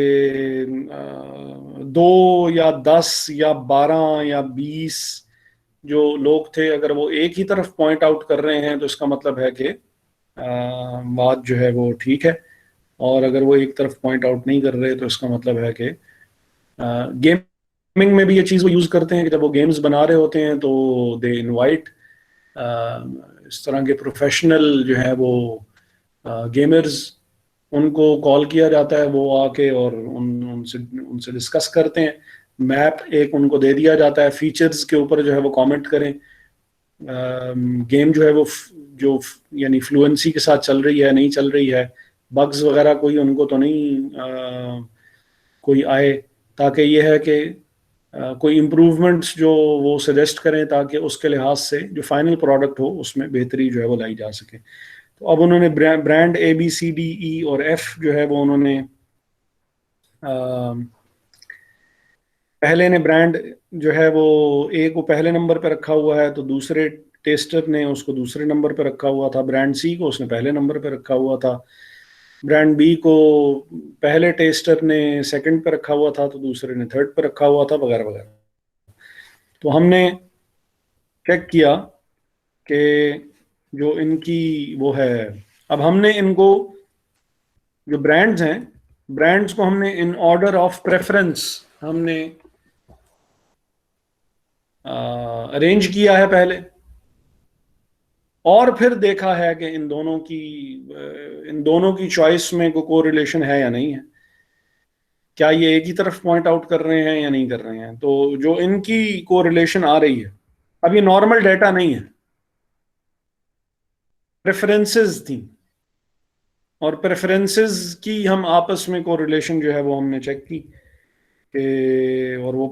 Speaker 1: 2 या 10 या 12 या 20 जो लोग थे, अगर वो एक ही तरफ पॉइंट आउट कर रहे हैं तो इसका मतलब है कि बात जो है वो ठीक है, और अगर वो एक तरफ पॉइंट आउट नहीं कर रहे तो इसका मतलब है कि गेमिंग में भी ये चीज़ वो यूज़ करते हैं कि जब वो गेम्स बना रहे होते हैं तो दे इनवाइट इस तरह के प्रोफेशनल जो है वो गेमर्स, उनको कॉल किया जाता है, वो आके और उनसे डिस्कस करते हैं। मैप एक उनको दे दिया जाता है, फीचर्स के ऊपर जो है वो कमेंट करें। गेम जो है वो जो यानी फ्लुएंसी के साथ चल रही है नहीं चल रही है, बग्स वगैरह कोई उनको तो नहीं कोई आए, ताकि ये है कि कोई इम्प्रूवमेंट्स जो वो सजेस्ट करें ताकि उसके लिहाज से जो फाइनल प्रोडक्ट हो उसमें बेहतरी जो है वो लाई जा सके। तो अब उन्होंने ब्रांड ABCDE और F जो है वो उन्होंने पहले ने ब्रांड जो है वो A को पहले नंबर पे रखा हुआ है, तो दूसरे टेस्टर ने उसको दूसरे नंबर पे रखा हुआ था। ब्रांड C को उसने पहले नंबर पे रखा हुआ था। ब्रांड B को पहले टेस्टर ने सेकंड पे रखा हुआ था, तो दूसरे ने थर्ड पे रखा हुआ था, वगैरह वगैरह। तो हमने चेक किया कि जो इनकी वो है, अब हमने इनको जो ब्रांड्स हैं, ब्रांड्स को हमने इन ऑर्डर ऑफ प्रेफरेंस हमने अरेंज किया है पहले, और फिर देखा है कि इन दोनों की चॉइस में कोई कोरिलेशन है या नहीं है, क्या ये एक ही तरफ पॉइंट आउट कर रहे हैं या नहीं कर रहे हैं। तो जो इनकी कोरिलेशन आ रही है, अब ये नॉर्मल डेटा नहीं है, प्रेफरेंसेस थी, और प्रेफरेंसेस की हम आपस में कोरिलेशन जो है वो हमने चेक की और वो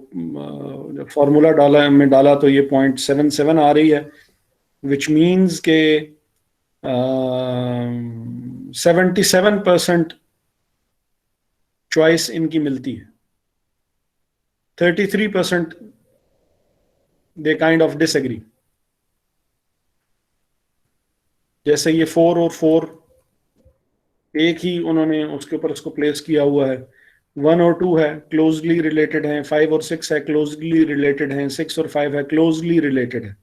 Speaker 1: जब फॉर्मूला डाला तो ये 0.77 आ रही है, विच मीन्स के 77% चॉइस इनकी मिलती है, 33% दे काइंड ऑफ डिसएग्री। जैसे ये 4 और 4 एक ही उन्होंने उसके ऊपर उसको प्लेस किया हुआ है, 1 और 2 है क्लोजली रिलेटेड हैं, 5 और 6 है क्लोजली रिलेटेड हैं, 6 और 5 है क्लोजली रिलेटेड है।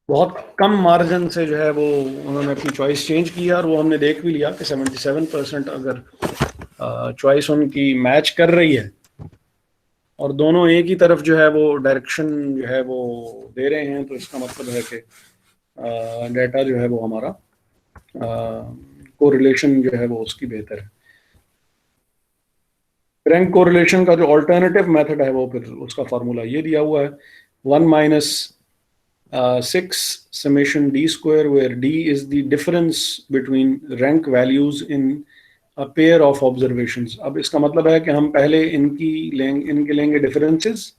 Speaker 1: बहुत कम मार्जिन से जो है वो उन्होंने अपनी चॉइस चेंज की, और वो हमने देख भी लिया कि 77% अगर चॉइस उनकी मैच कर रही है और दोनों एक ही तरफ जो है वो डायरेक्शन जो है वो दे रहे हैं, तो इसका मतलब है कि डेटा जो है वो हमारा कोरिलेशन जो है वो उसकी बेहतर है। रैंक कोरिलेशन का जो अल्टरनेटिव मेथड है वो फिर उसका फार्मूला ये दिया हुआ है, 1 - 6 summation d square, where d is the difference between rank values in a pair of observations। अब इसका मतलब है कि हम पहले इनके लेंगे डिफरेंसेस,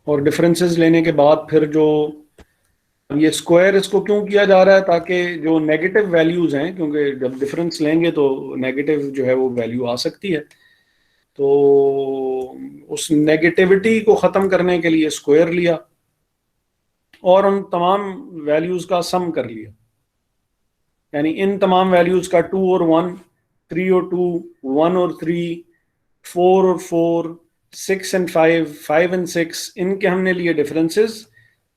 Speaker 1: और डिफरेंसेस लेने के बाद फिर जो ये स्क्वायर इसको क्यों किया जा रहा है, ताकि जो नेगेटिव वैल्यूज हैं, क्योंकि जब डिफरेंस लेंगे तो नेगेटिव जो है वो वैल्यू आ सकती है, तो उस नेगेटिविटी को ख़त्म करने के लिए स्क्वायर लिया और उन तमाम वैल्यूज़ का सम कर लिया, यानी इन तमाम वैल्यूज़ का 2 और 1, 3 और 2, 1 और 3, 4 और 4, 6 and 5, 5 and 6, इनके हमने लिए डिफरेंसेस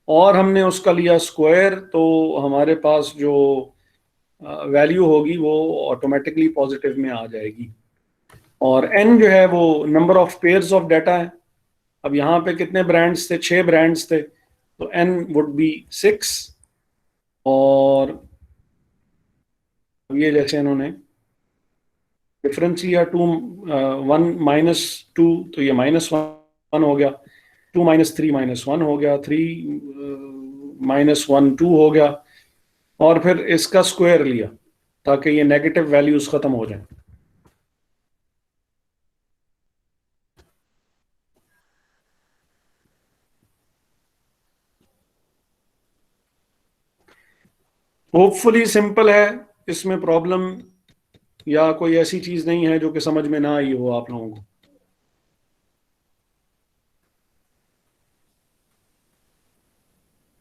Speaker 1: और हमने उसका लिया स्क्वायर, तो हमारे पास जो वैल्यू होगी वो ऑटोमेटिकली पॉजिटिव में आ जाएगी। और n जो है वो number of pairs of data है। अब यहाँ पे कितने ब्रांड्स थे, 6 ब्रांड्स थे, तो n वुड बी 6, और ये जैसे इन्होंने डिफरेंस लिया 2, 1 - 2, तो ये -1 हो गया, 2 - 3 -1 हो गया, 3 - 1 2 हो गया, और फिर इसका स्क्वायर लिया ताकि ये नेगेटिव वैल्यूज खत्म हो जाए। होपफुली सिंपल है, इसमें प्रॉब्लम या कोई ऐसी चीज नहीं है जो कि समझ में ना आई हो आप लोगों को।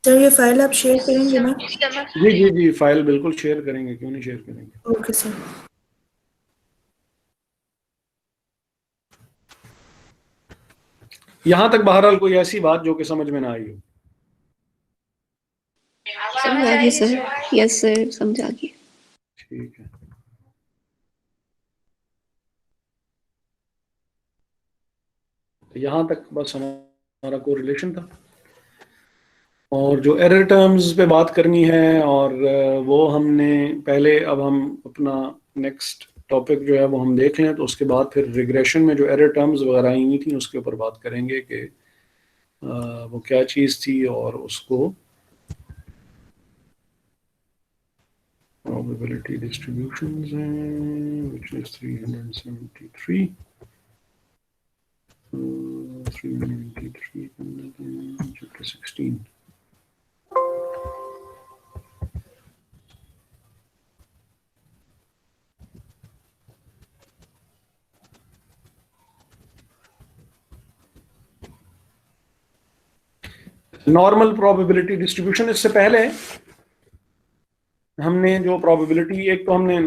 Speaker 6: सर ये फाइल आप शेयर करेंगे ना?
Speaker 1: जी जी जी, फाइल बिल्कुल शेयर करेंगे, क्यों नहीं शेयर करेंगे।
Speaker 6: Okay sir.
Speaker 1: यहां तक बहरहाल कोई ऐसी बात जो कि समझ में ना आई हो।
Speaker 7: समझ आ गया सर। यस सर, समझ आ गया।
Speaker 1: ठीक है, तो यहां तक बस हमारा कोरिलेशन था, और जो एरर टर्म्स पे बात करनी है, और वो हमने पहले, अब हम अपना नेक्स्ट टॉपिक जो है वो हम देख लें, तो उसके बाद फिर रिग्रेशन में जो एरर टर्म्स वगैरह आई हुई थी उसके ऊपर बात करेंगे कि वो क्या चीज़ थी, और उसको probability distributions हैं, which is 373, 393 chapter 16। Normal probability distribution, इससे पहले हमने जो प्रोबेबिलिटी, एक तो हमने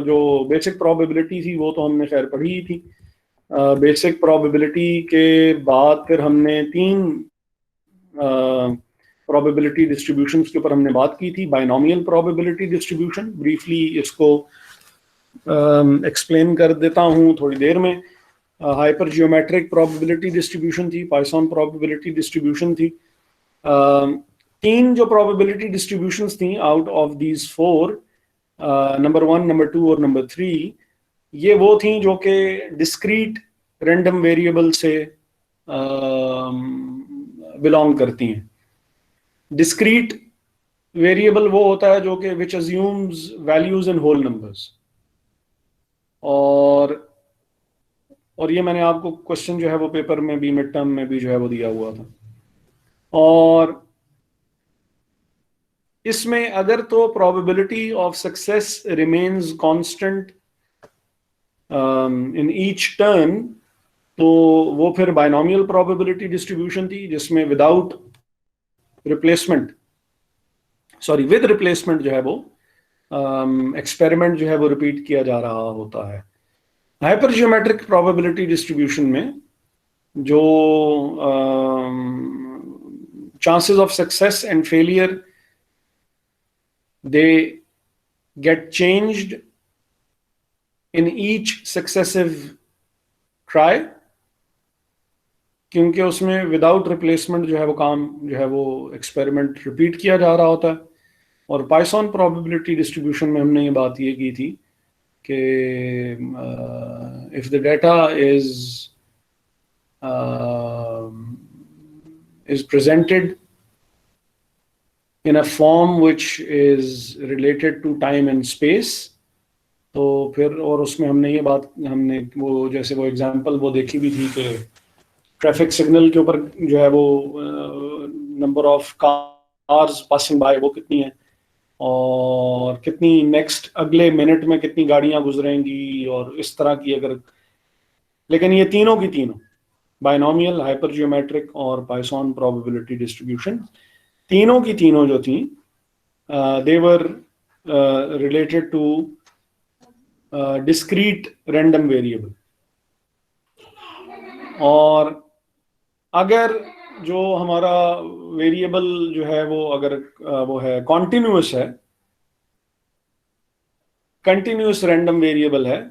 Speaker 1: जो बेसिक प्रोबेबिलिटी थी वो तो हमने खैर पढ़ी ही थी। बेसिक प्रोबेबिलिटी के बाद फिर हमने 3 प्रोबेबिलिटी डिस्ट्रीब्यूशंस के ऊपर हमने बात की थी। बाइनोमियल प्रोबेबिलिटी डिस्ट्रीब्यूशन, ब्रीफली इसको एक्सप्लेन कर देता हूँ थोड़ी देर में। हाइपर जियोमेट्रिक प्रोबेबिलिटी डिस्ट्रीब्यूशन थी, पाइथन प्रोबेबिलिटी डिस्ट्रीब्यूशन थी। 3 जो प्रोबेबिलिटी डिस्ट्रीब्यूशंस थी out of these 4, number 1, number 2 और नंबर 3, ये वो थी जो कि डिस्क्रीट रैंडम वेरिएबल से बिलोंग करती हैं। डिस्क्रीट वेरिएबल वो होता है जो कि which assumes values in whole numbers, और ये मैंने आपको क्वेश्चन जो है वो पेपर में भी, मिड टर्म में भी जो है वो दिया हुआ था। और इसमें अगर तो probability of success remains constant in each turn, तो वो फिर बाइनोमियल प्रोबेबिलिटी डिस्ट्रीब्यूशन थी, जिसमें without replacement, sorry with replacement जो है वो एक्सपेरिमेंट जो है वो रिपीट किया जा रहा होता है। हाइपर जियोमेट्रिक प्रोबेबिलिटी डिस्ट्रीब्यूशन में जो chances of success and failure, they get changed in each successive try, क्योंकि उसमें विदाउट रिप्लेसमेंट जो है वो काम जो है वो एक्सपेरिमेंट रिपीट किया जा रहा होता है। और पाइथन प्रोबेबिलिटी डिस्ट्रीब्यूशन में हमने ये बात ये की थी कि if the data is presented in a form which is related to time and space, तो फिर और उसमें हमने ये बात हमने वो जैसे वो एग्जांपल वो देखी भी थी कि ट्रैफिक सिग्नल के ऊपर जो है वो number of cars passing by वो कितनी है और कितनी नेक्स्ट अगले मिनट में कितनी गाड़ियां गुजरेंगी और इस तरह की अगर, लेकिन ये तीनों की तीनों बाइनोमियल, हाइपर जियोमेट्रिक और पाइथन प्रोबेबिलिटी डिस्ट्रीब्यूशन, तीनों की तीनों जो थी they were related to discrete random variable. और अगर जो हमारा वेरिएबल जो है वो अगर वो है कॉन्टिन्यूअस है, कंटिन्यूअस रैंडम वेरिएबल है,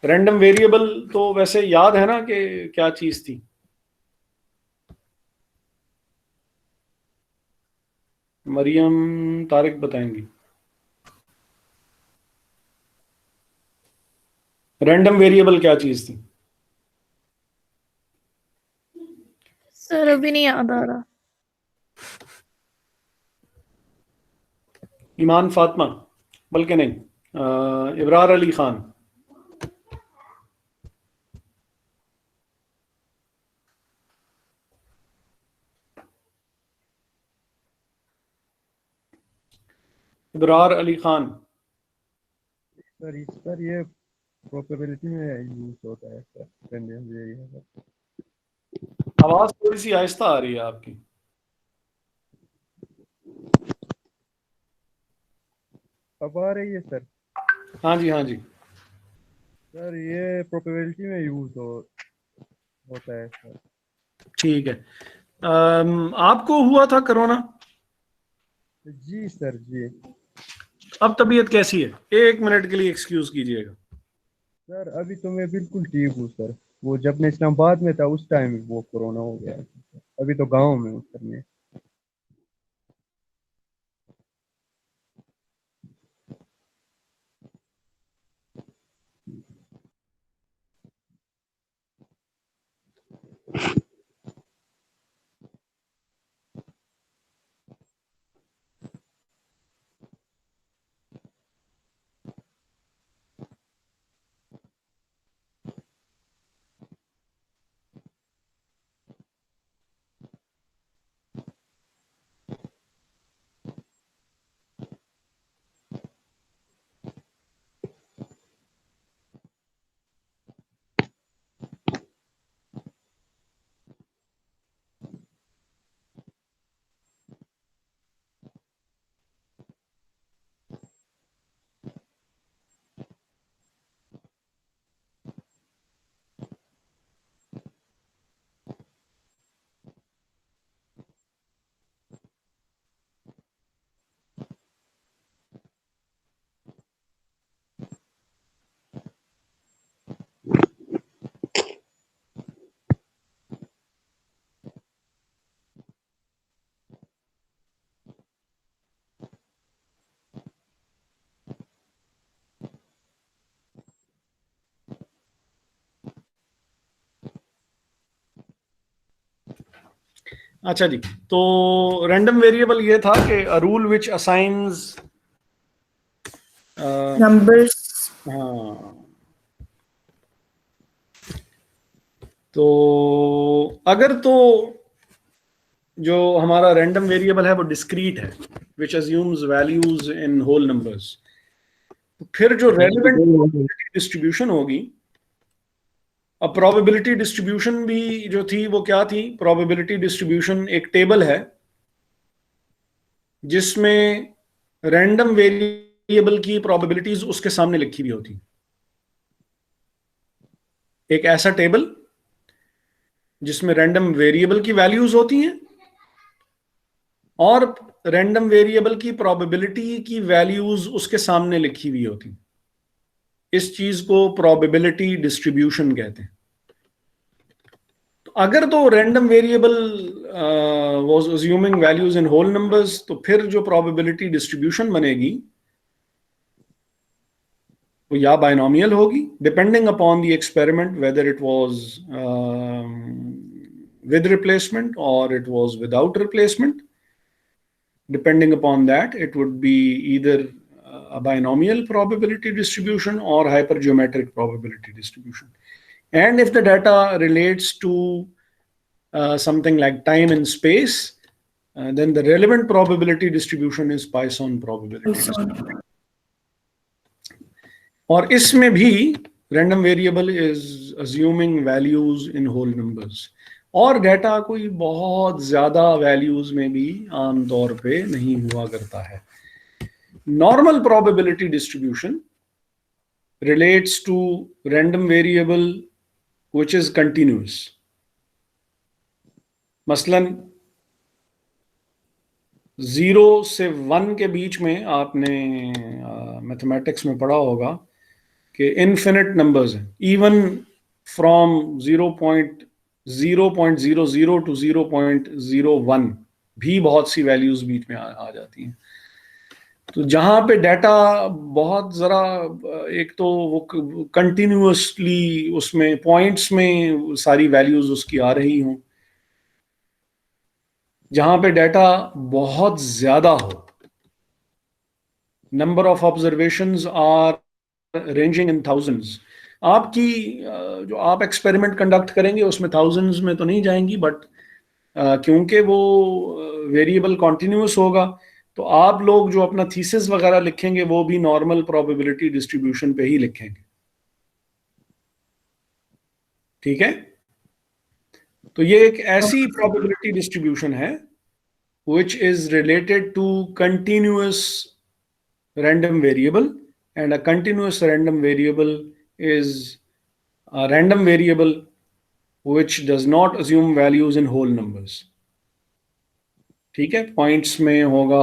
Speaker 1: रैंडम वेरिएबल तो वैसे याद है ना कि क्या चीज थी? मरियम, तारिक बताएंगी। रैंडम वेरिएबल क्या चीज थी?
Speaker 2: सर अभी नहीं याद आ रहा।
Speaker 1: ईमान फातिमा, बल्कि नहीं, इब्रार अली खान। इब्रार अली खान।
Speaker 10: सर ये प्रोबेबिलिटी में यूज होता है सर, रैंडम वेरिएबल।
Speaker 1: आवाज थोड़ी सी आहिस्ता आ रही है आपकी।
Speaker 10: अब आ रही है सर?
Speaker 1: हाँ जी, हाँ जी।
Speaker 10: सर ये प्रोबेबिलिटी में यूज होता है सर।
Speaker 1: ठीक है। आपको हुआ था कोरोना?
Speaker 10: जी सर जी।
Speaker 1: अब तबीयत कैसी है? 1 मिनट के लिए एक्सक्यूज कीजिएगा।
Speaker 10: सर अभी तो मैं बिल्कुल ठीक हूँ सर। वो जब मैं इस्लामाबाद में था उस टाइम वो कोरोना हो गया। अभी तो गांव में हूँ सर मैं।
Speaker 1: अच्छा जी, तो रैंडम वेरिएबल ये था कि a rule which assigns
Speaker 6: numbers.
Speaker 1: हाँ, तो अगर तो जो हमारा रैंडम वेरिएबल है वो डिस्क्रीट है, which assumes values in whole numbers. तो फिर जो relevant distribution होगी, अब probability distribution भी जो थी वो क्या थी? Probability distribution एक टेबल है जिसमें रैंडम वेरिएबल की प्रोबेबिलिटीज उसके सामने लिखी हुई होती। एक ऐसा टेबल जिसमें रैंडम वेरिएबल की वैल्यूज होती हैं और रैंडम वेरिएबल की प्रोबेबिलिटी की वैल्यूज उसके सामने लिखी हुई होती। इस चीज को प्रोबेबिलिटी डिस्ट्रीब्यूशन कहते हैं। तो अगर तो random variable was assuming values in whole numbers, तो फिर जो प्रोबेबिलिटी डिस्ट्रीब्यूशन बनेगी वो या बाइनोमियल होगी, depending upon the experiment whether it was with replacement or it was without replacement. Depending upon that, it would be either a binomial probability distribution or hypergeometric probability distribution. And if the data relates to something like time and space, then the relevant probability distribution is Poisson probability distribution. और इसमें भी random variable is assuming values in whole numbers. और data कोई बहुत ज्यादा values में भी आमतौर पे नहीं हुआ करता है। Normal probability distribution relates to random variable which is continuous. मसलन 0 से 1 के बीच में आपने मैथमेटिक्स में पढ़ा होगा कि इनफिनिट नंबर्स हैं, इवन फ्रॉम 0.00 टू 0.01 भी बहुत सी वैल्यूज बीच में आ जाती हैं। तो जहां पे डाटा बहुत जरा एक तो वो कंटिन्यूअसली उसमें पॉइंट्स में सारी वैल्यूज उसकी आ रही हों, जहां पे डाटा बहुत ज्यादा हो, number of observations are ranging in thousands. आपकी जो आप एक्सपेरिमेंट कंडक्ट करेंगे उसमें थाउजेंड्स में तो नहीं जाएंगी, बट क्योंकि वो वेरिएबल कॉन्टिन्यूअस होगा तो आप लोग जो अपना थीसिस वगैरह लिखेंगे वो भी नॉर्मल प्रोबेबिलिटी डिस्ट्रीब्यूशन पे ही लिखेंगे। ठीक है, तो ये एक ऐसी प्रोबेबिलिटी डिस्ट्रीब्यूशन है which is related to continuous random variable, and a continuous random variable is a random variable which does not assume values in whole numbers. ठीक है, पॉइंट्स में होगा।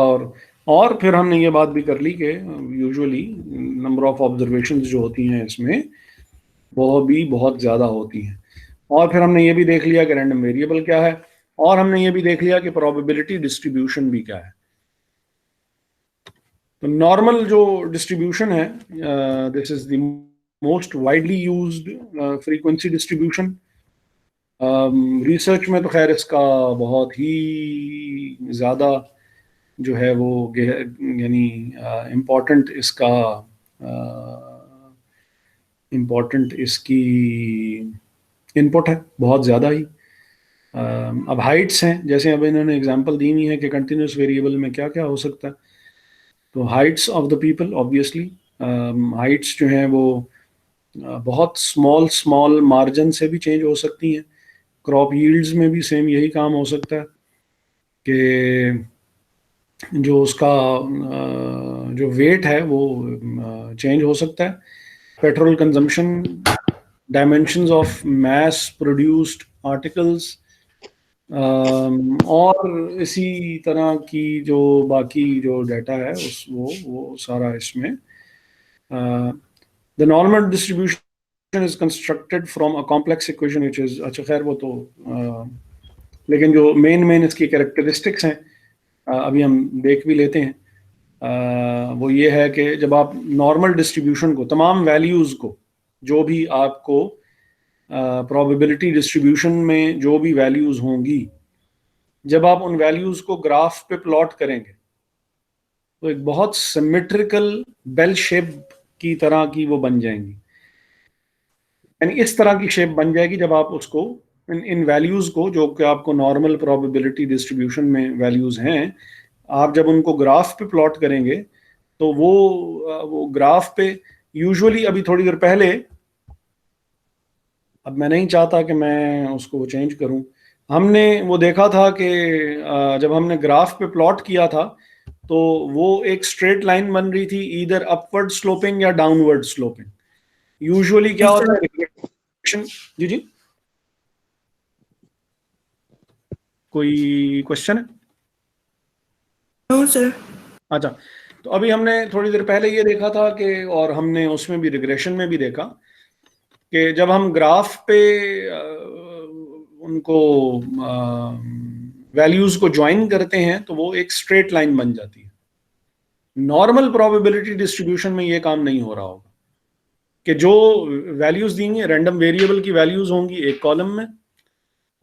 Speaker 1: और फिर हमने ये बात भी कर ली कि यूजुअली नंबर ऑफ ऑब्जर्वेशंस जो होती हैं इसमें वो भी बहुत ज़्यादा होती हैं। और फिर हमने ये भी देख लिया कि रैंडम वेरिएबल क्या है, और हमने ये भी देख लिया कि प्रोबेबिलिटी डिस्ट्रीब्यूशन भी क्या है। तो नॉर्मल जो डिस्ट्रीब्यूशन है, this is the most widely used frequency distribution. Research में तो खैर इसका बहुत ही ज़्यादा जो है वो यानी इम्पोर्टेंट इसकी इनपुट है बहुत ज़्यादा ही। अब हाइट्स हैं, जैसे अब इन्होंने एग्जांपल दी हुई है कि कंटिन्यूस वेरिएबल में क्या क्या हो सकता है। तो Heights of the people, obviously Heights जो हैं वो बहुत स्मॉल मार्जिन से भी चेंज हो सकती हैं। क्रॉप यील्ड्स में भी सेम यही काम हो सकता है कि जो उसका जो वेट है वो चेंज हो सकता है। Petrol consumption, dimensions of mass produced articles, और इसी तरह की जो बाकी जो डाटा है वो सारा इसमें। The normal distribution is constructed from a complex equation which is, अच्छा खैर वो तो लेकिन जो मेन इसकी कैरेक्टरिस्टिक्स हैं अभी हम देख भी लेते हैं। वो ये है कि जब आप नॉर्मल डिस्ट्रीब्यूशन को, तमाम वैल्यूज़ को, जो भी आपको प्रोबेबिलिटी डिस्ट्रीब्यूशन में जो भी वैल्यूज़ होंगी, जब आप उन वैल्यूज़ को ग्राफ पे प्लॉट करेंगे तो एक बहुत सिमेट्रिकल बेल शेप की तरह की वो बन जाएंगी। यानी इस तरह की शेप बन जाएगी जब आप उसको इन वैल्यूज़ को, जो कि आपको नॉर्मल प्रोबेबिलिटी डिस्ट्रीब्यूशन में वैल्यूज़ हैं, आप जब उनको ग्राफ पे प्लॉट करेंगे तो वो ग्राफ पे यूजुअली, अभी थोड़ी देर पहले, अब मैं नहीं चाहता कि मैं उसको चेंज करूं, हमने वो देखा था कि जब हमने ग्राफ पे प्लॉट किया था तो वो एक स्ट्रेट लाइन बन रही थी, इधर अपवर्ड स्लोपिंग या डाउनवर्ड स्लोपिंग। यूजुअली क्या होता है रिग्रेशन। जी जी, कोई क्वेश्चन है?
Speaker 6: No sir.
Speaker 1: अच्छा, तो अभी हमने थोड़ी देर पहले ये देखा था कि, और हमने उसमें भी रिग्रेशन में भी देखा कि जब हम ग्राफ पे उनको वैल्यूज को ज्वाइन करते हैं तो वो एक स्ट्रेट लाइन बन जाती है। नॉर्मल प्रोबेबिलिटी डिस्ट्रीब्यूशन में ये काम नहीं हो रहा होगा कि जो वैल्यूज देंगे, रैंडम वेरिएबल की वैल्यूज होंगी एक कॉलम में,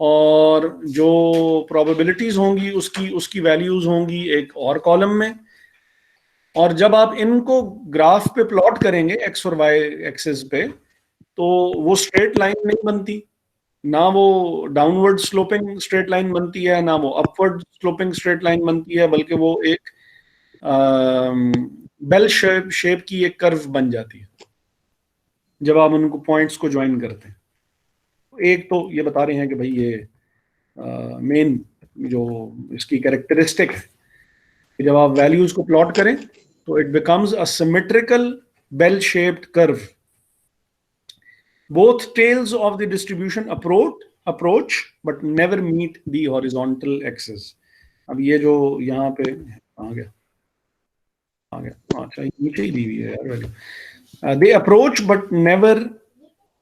Speaker 1: और जो प्रोबेबिलिटीज होंगी उसकी वैल्यूज होंगी एक और कॉलम में। और जब आप इनको ग्राफ पे प्लॉट करेंगे एक्स और वाई एक्सिस पे, तो वो स्ट्रेट लाइन नहीं बनती, ना वो डाउनवर्ड स्लोपिंग स्ट्रेट लाइन बनती है, ना वो अपवर्ड स्लोपिंग स्ट्रेट लाइन बनती है, बल्कि वो एक बेल शेप की एक कर्व बन जाती है जब आप उनको पॉइंट्स को ज्वाइन करते हैं। एक तो ये बता रहे हैं कि भाई ये मेन जो इसकी कैरेक्टरिस्टिक है कि जब आप वैल्यूज को प्लॉट करें तो it becomes a symmetrical bell shaped curve. Both tails of the distribution approach but never meet the horizontal axis. अब ये जो यहाँ पे आ गया, अच्छा नीचे ही दी हुई है यार value. They approach but never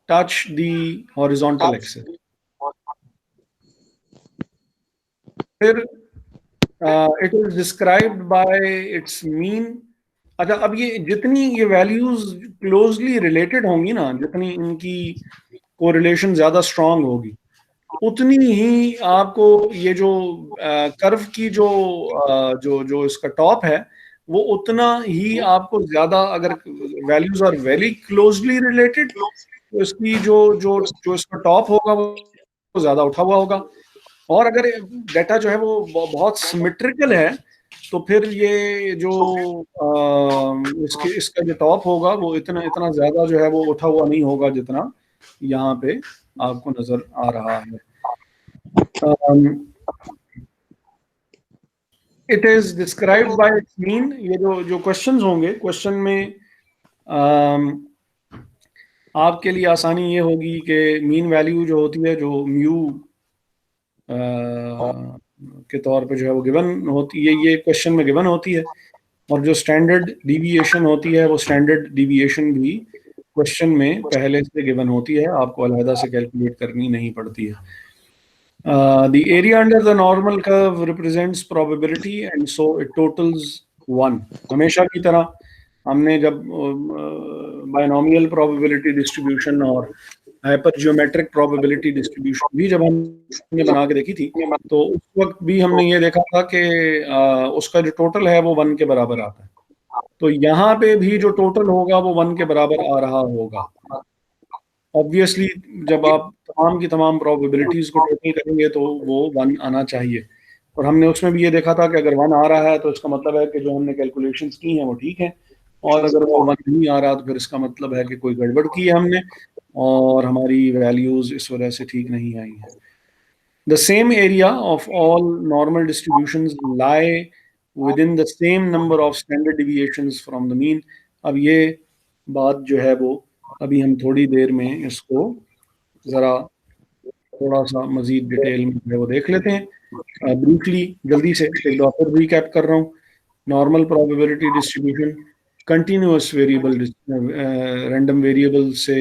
Speaker 1: touch the horizontal axis. फिर it is described by its mean। अच्छा, अब ये जितनी ये वैल्यूज क्लोजली रिलेटेड होंगी ना, जितनी इनकी कोरिलेशन ज्यादा स्ट्रांग होगी, उतनी ही आपको ये जो कर्व की जो इसका टॉप है, वो उतना ही आपको ज्यादा, अगर values are very closely related तो इसकी जो जो जो इसका टॉप होगा वो ज्यादा उठा हुआ होगा। और अगर डेटा जो है वो बहुत सिमेट्रिकल है तो फिर ये जो इसका जो टॉप होगा वो इतना ज्यादा जो है वो उठा हुआ नहीं होगा जितना यहाँ पे आपको नजर आ रहा है। It is described bye it's mean. ये जो क्वेश्चंस होंगे, क्वेश्चन में आपके लिए आसानी ये होगी कि मीन वैल्यू जो होती है, जो म्यू के तौर पे जो है वो गिवन होती है, ये क्वेश्चन में गिवन होती है, और जो स्टैंडर्ड डिविएशन होती है वो स्टैंडर्ड डिविएशन भी क्वेश्चन में पहले से गिवन होती है, आपको अलहदा से कैलकुलेट करनी नहीं पड़ती है। The area under the normal curve represents probability and so it totals 1। हमेशा की तरह हमने जब बायनोमियल प्रोबेबिलिटी डिस्ट्रीब्यूशन और हाइपर जियोमेट्रिक प्रोबेबिलिटी डिस्ट्रीब्यूशन भी जब हमने बना के देखी थी तो उस वक्त भी हमने ये देखा था कि उसका जो टोटल है वो 1 के बराबर आता है। तो यहाँ पे भी जो टोटल होगा वो 1 के बराबर आ रहा होगा। ऑब्वियसली जब आप तमाम की तमाम प्रोबेबिलिटीज को टोटल करेंगे तो वो 1 आना चाहिए। और हमने उसमें भी ये देखा था कि अगर 1 आ रहा है तो इसका मतलब है कि जो हमने कैलकुलेशंस की हैं वो ठीक है, और अगर वो 1 नहीं आ रहा तो फिर इसका मतलब है कि कोई गड़बड़ की है हमने और हमारी वैल्यूज इस वजह से ठीक नहीं आई है। The same area of all normal distributions lie within the same number of standard deviations from the mean। अब ये बात जो है वो अभी हम थोड़ी देर में इसको ज़रा थोड़ा सा मज़ीद डिटेल में वो देख लेते हैं। ब्रीफली जल्दी से एक बार फिर रिकैप कर रहा हूँ। Normal probability distribution continuous variable random variable से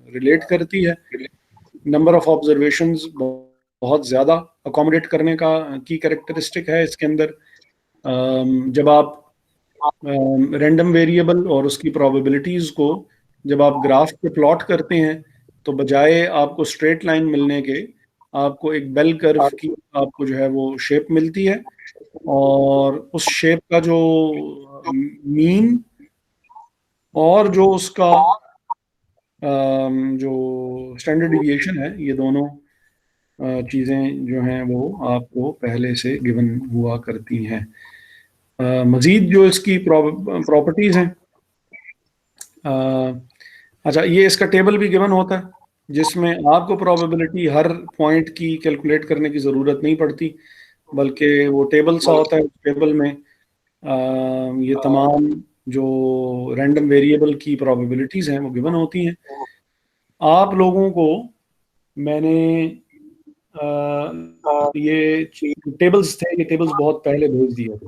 Speaker 1: रिलेट करती है। नंबर ऑफ ऑब्जर्वेशंस बहुत ज़्यादा अकोमोडेट करने का की कैरेक्टरिस्टिक है इसके अंदर। जब आप रैंडम वेरिएबल और उसकी प्रोबेबिलिटीज़ को जब आप ग्राफ पे प्लॉट करते हैं तो बजाय आपको स्ट्रेट लाइन मिलने के आपको एक बेल कर्व की आपको जो है वो शेप मिलती है, और उस शेप का जो मीन और जो उसका जो स्टैंडर्ड डिविएशन है, ये दोनों चीज़ें जो हैं वो आपको पहले से गिवन हुआ करती हैं। मज़ीद जो इसकी प्रॉपर्टीज़ हैं, अच्छा, ये इसका टेबल भी गिवन होता है जिसमें आपको प्रोबेबिलिटी हर पॉइंट की कैलकुलेट करने की ज़रूरत नहीं पड़ती, बल्कि वो टेबल सा होता है। टेबल में ये तमाम जो रैंडम वेरिएबल की प्रोबेबिलिटीज़ हैं वो गिवन होती हैं। आप लोगों को मैंने ये टेबल्स थे, ये टेबल्स बहुत पहले भेज दिए थे,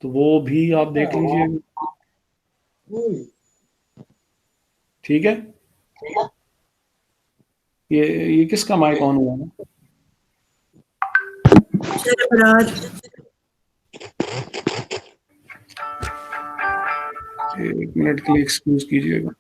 Speaker 1: तो वो भी आप देख लीजिए। ठीक है, ये किसका माइक ऑन हुआ है?
Speaker 6: सरफराज,
Speaker 1: एक मिनट के लिए एक्सक्यूज कीजिएगा।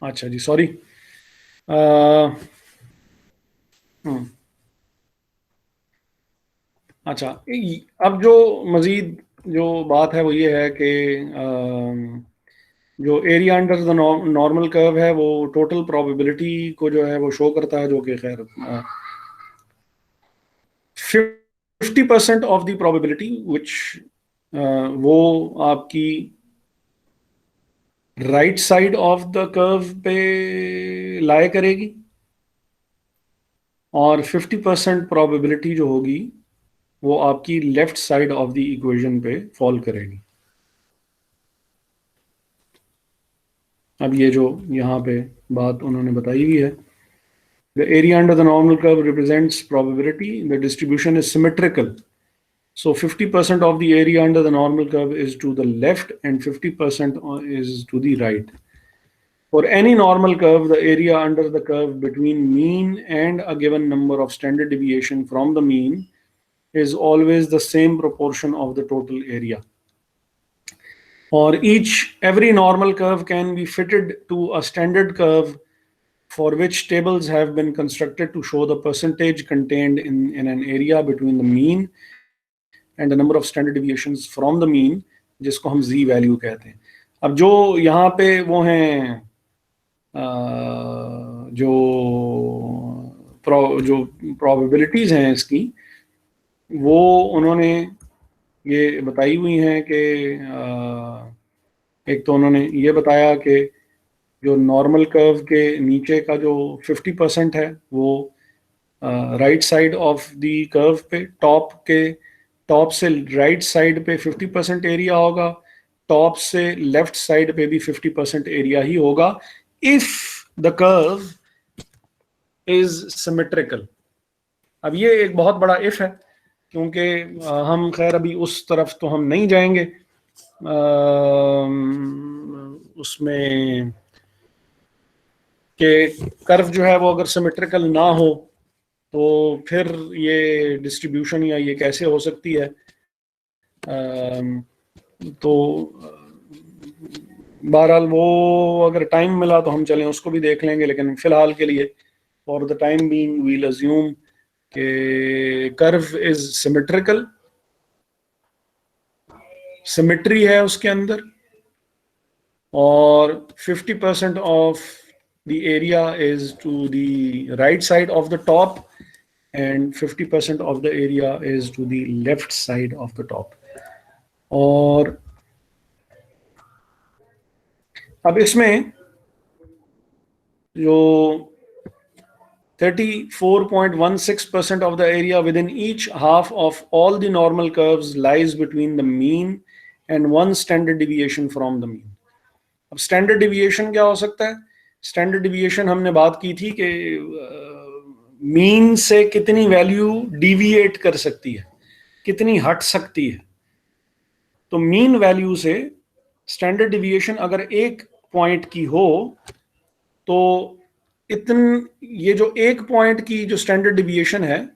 Speaker 1: अच्छा जी, सॉरी। अच्छा, अब जो मजीद जो बात है वो ये है कि जो area under the normal curve है वो टोटल प्रोबेबिलिटी को जो है वो शो करता है, जो कि खैर 50% ऑफ द प्रोबेबिलिटी विच वो आपकी right side of the curve पे लाए करेगी, और 50% प्रोबेबिलिटी जो होगी वो आपकी left side of the equation पे फॉल करेगी। अब ये जो यहाँ पे बात उन्होंने बताई हुई है, the area under the normal curve represents probability, the distribution is symmetrical, so 50% of the area under the normal curve is to the left and 50% is to the right. For any normal curve, the area under the curve between mean and a given number of standard deviation from the mean is always the same proportion of the total area. Or every normal curve can be fitted to a standard curve for which tables have been constructed to show the percentage contained in an area between the mean and the number of standard deviations from the mean, जिसको हम z value कहते हैं। अब जो यहाँ पे वो हैं जो प्रोबेबिलिटीज हैं इसकी, वो उन्होंने ये बताई हुई हैं कि एक तो उन्होंने ये बताया कि जो नॉर्मल कर्व के नीचे का जो 50% है वो right side of the curve पे, टॉप से राइट साइड पे 50% एरिया होगा, टॉप से लेफ्ट साइड पे भी 50% एरिया ही होगा if the curve is symmetrical. अब ये एक बहुत बड़ा इफ है, क्योंकि हम खैर अभी उस तरफ तो हम नहीं जाएंगे, उसमें कि कर्व जो है वो अगर सिमेट्रिकल ना हो तो फिर ये डिस्ट्रीब्यूशन या ये कैसे हो सकती है। तो बहरहाल वो अगर टाइम मिला तो हम चलें उसको भी देख लेंगे, लेकिन फिलहाल के लिए for the time being we'll assume कि कर्व इज सिमेट्रिकल, सिमेट्री है उसके अंदर, और 50% of the area is to the right side of the top and 50% of the area is to the left side of the top. और अब इसमें जो 34.16% of the area within each half of all the normal curves lies between the mean and one standard deviation from the mean. अब standard deviation क्या हो सकता है? Standard deviation हमने बात की थी कि मीन से कितनी वैल्यू डिविएट कर सकती है, कितनी हट सकती है। तो मीन वैल्यू से स्टैंडर्ड डिविएशन अगर 1 पॉइंट की हो तो ये जो 1 पॉइंट की जो स्टैंडर्ड डिविएशन है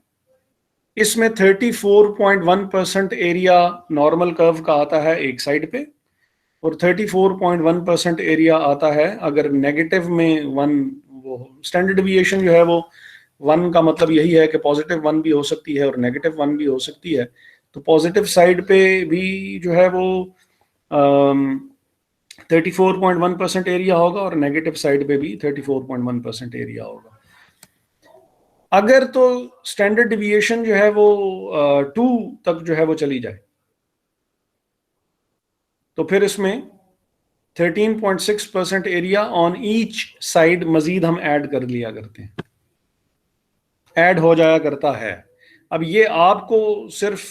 Speaker 1: इसमें 34.1% एरिया नॉर्मल कर्व का आता है एक साइड पे, और 34.1% एरिया आता है अगर नेगेटिव में 1, वो स्टैंडर्ड डिविएशन जो है वो 1 का मतलब यही है कि पॉजिटिव 1 भी हो सकती है और नेगेटिव 1 भी हो सकती है। तो पॉजिटिव साइड पे भी जो है वो 34.1% एरिया होगा और नेगेटिव साइड पे भी 34.1% एरिया होगा। अगर तो स्टैंडर्ड डिविएशन जो है वो 2 तक जो है वो चली जाए तो फिर इसमें 13.6% एरिया ऑन ईच साइड मजीद हम ऐड कर लिया करते हैं, ऐड हो जाया करता है। अब ये आपको सिर्फ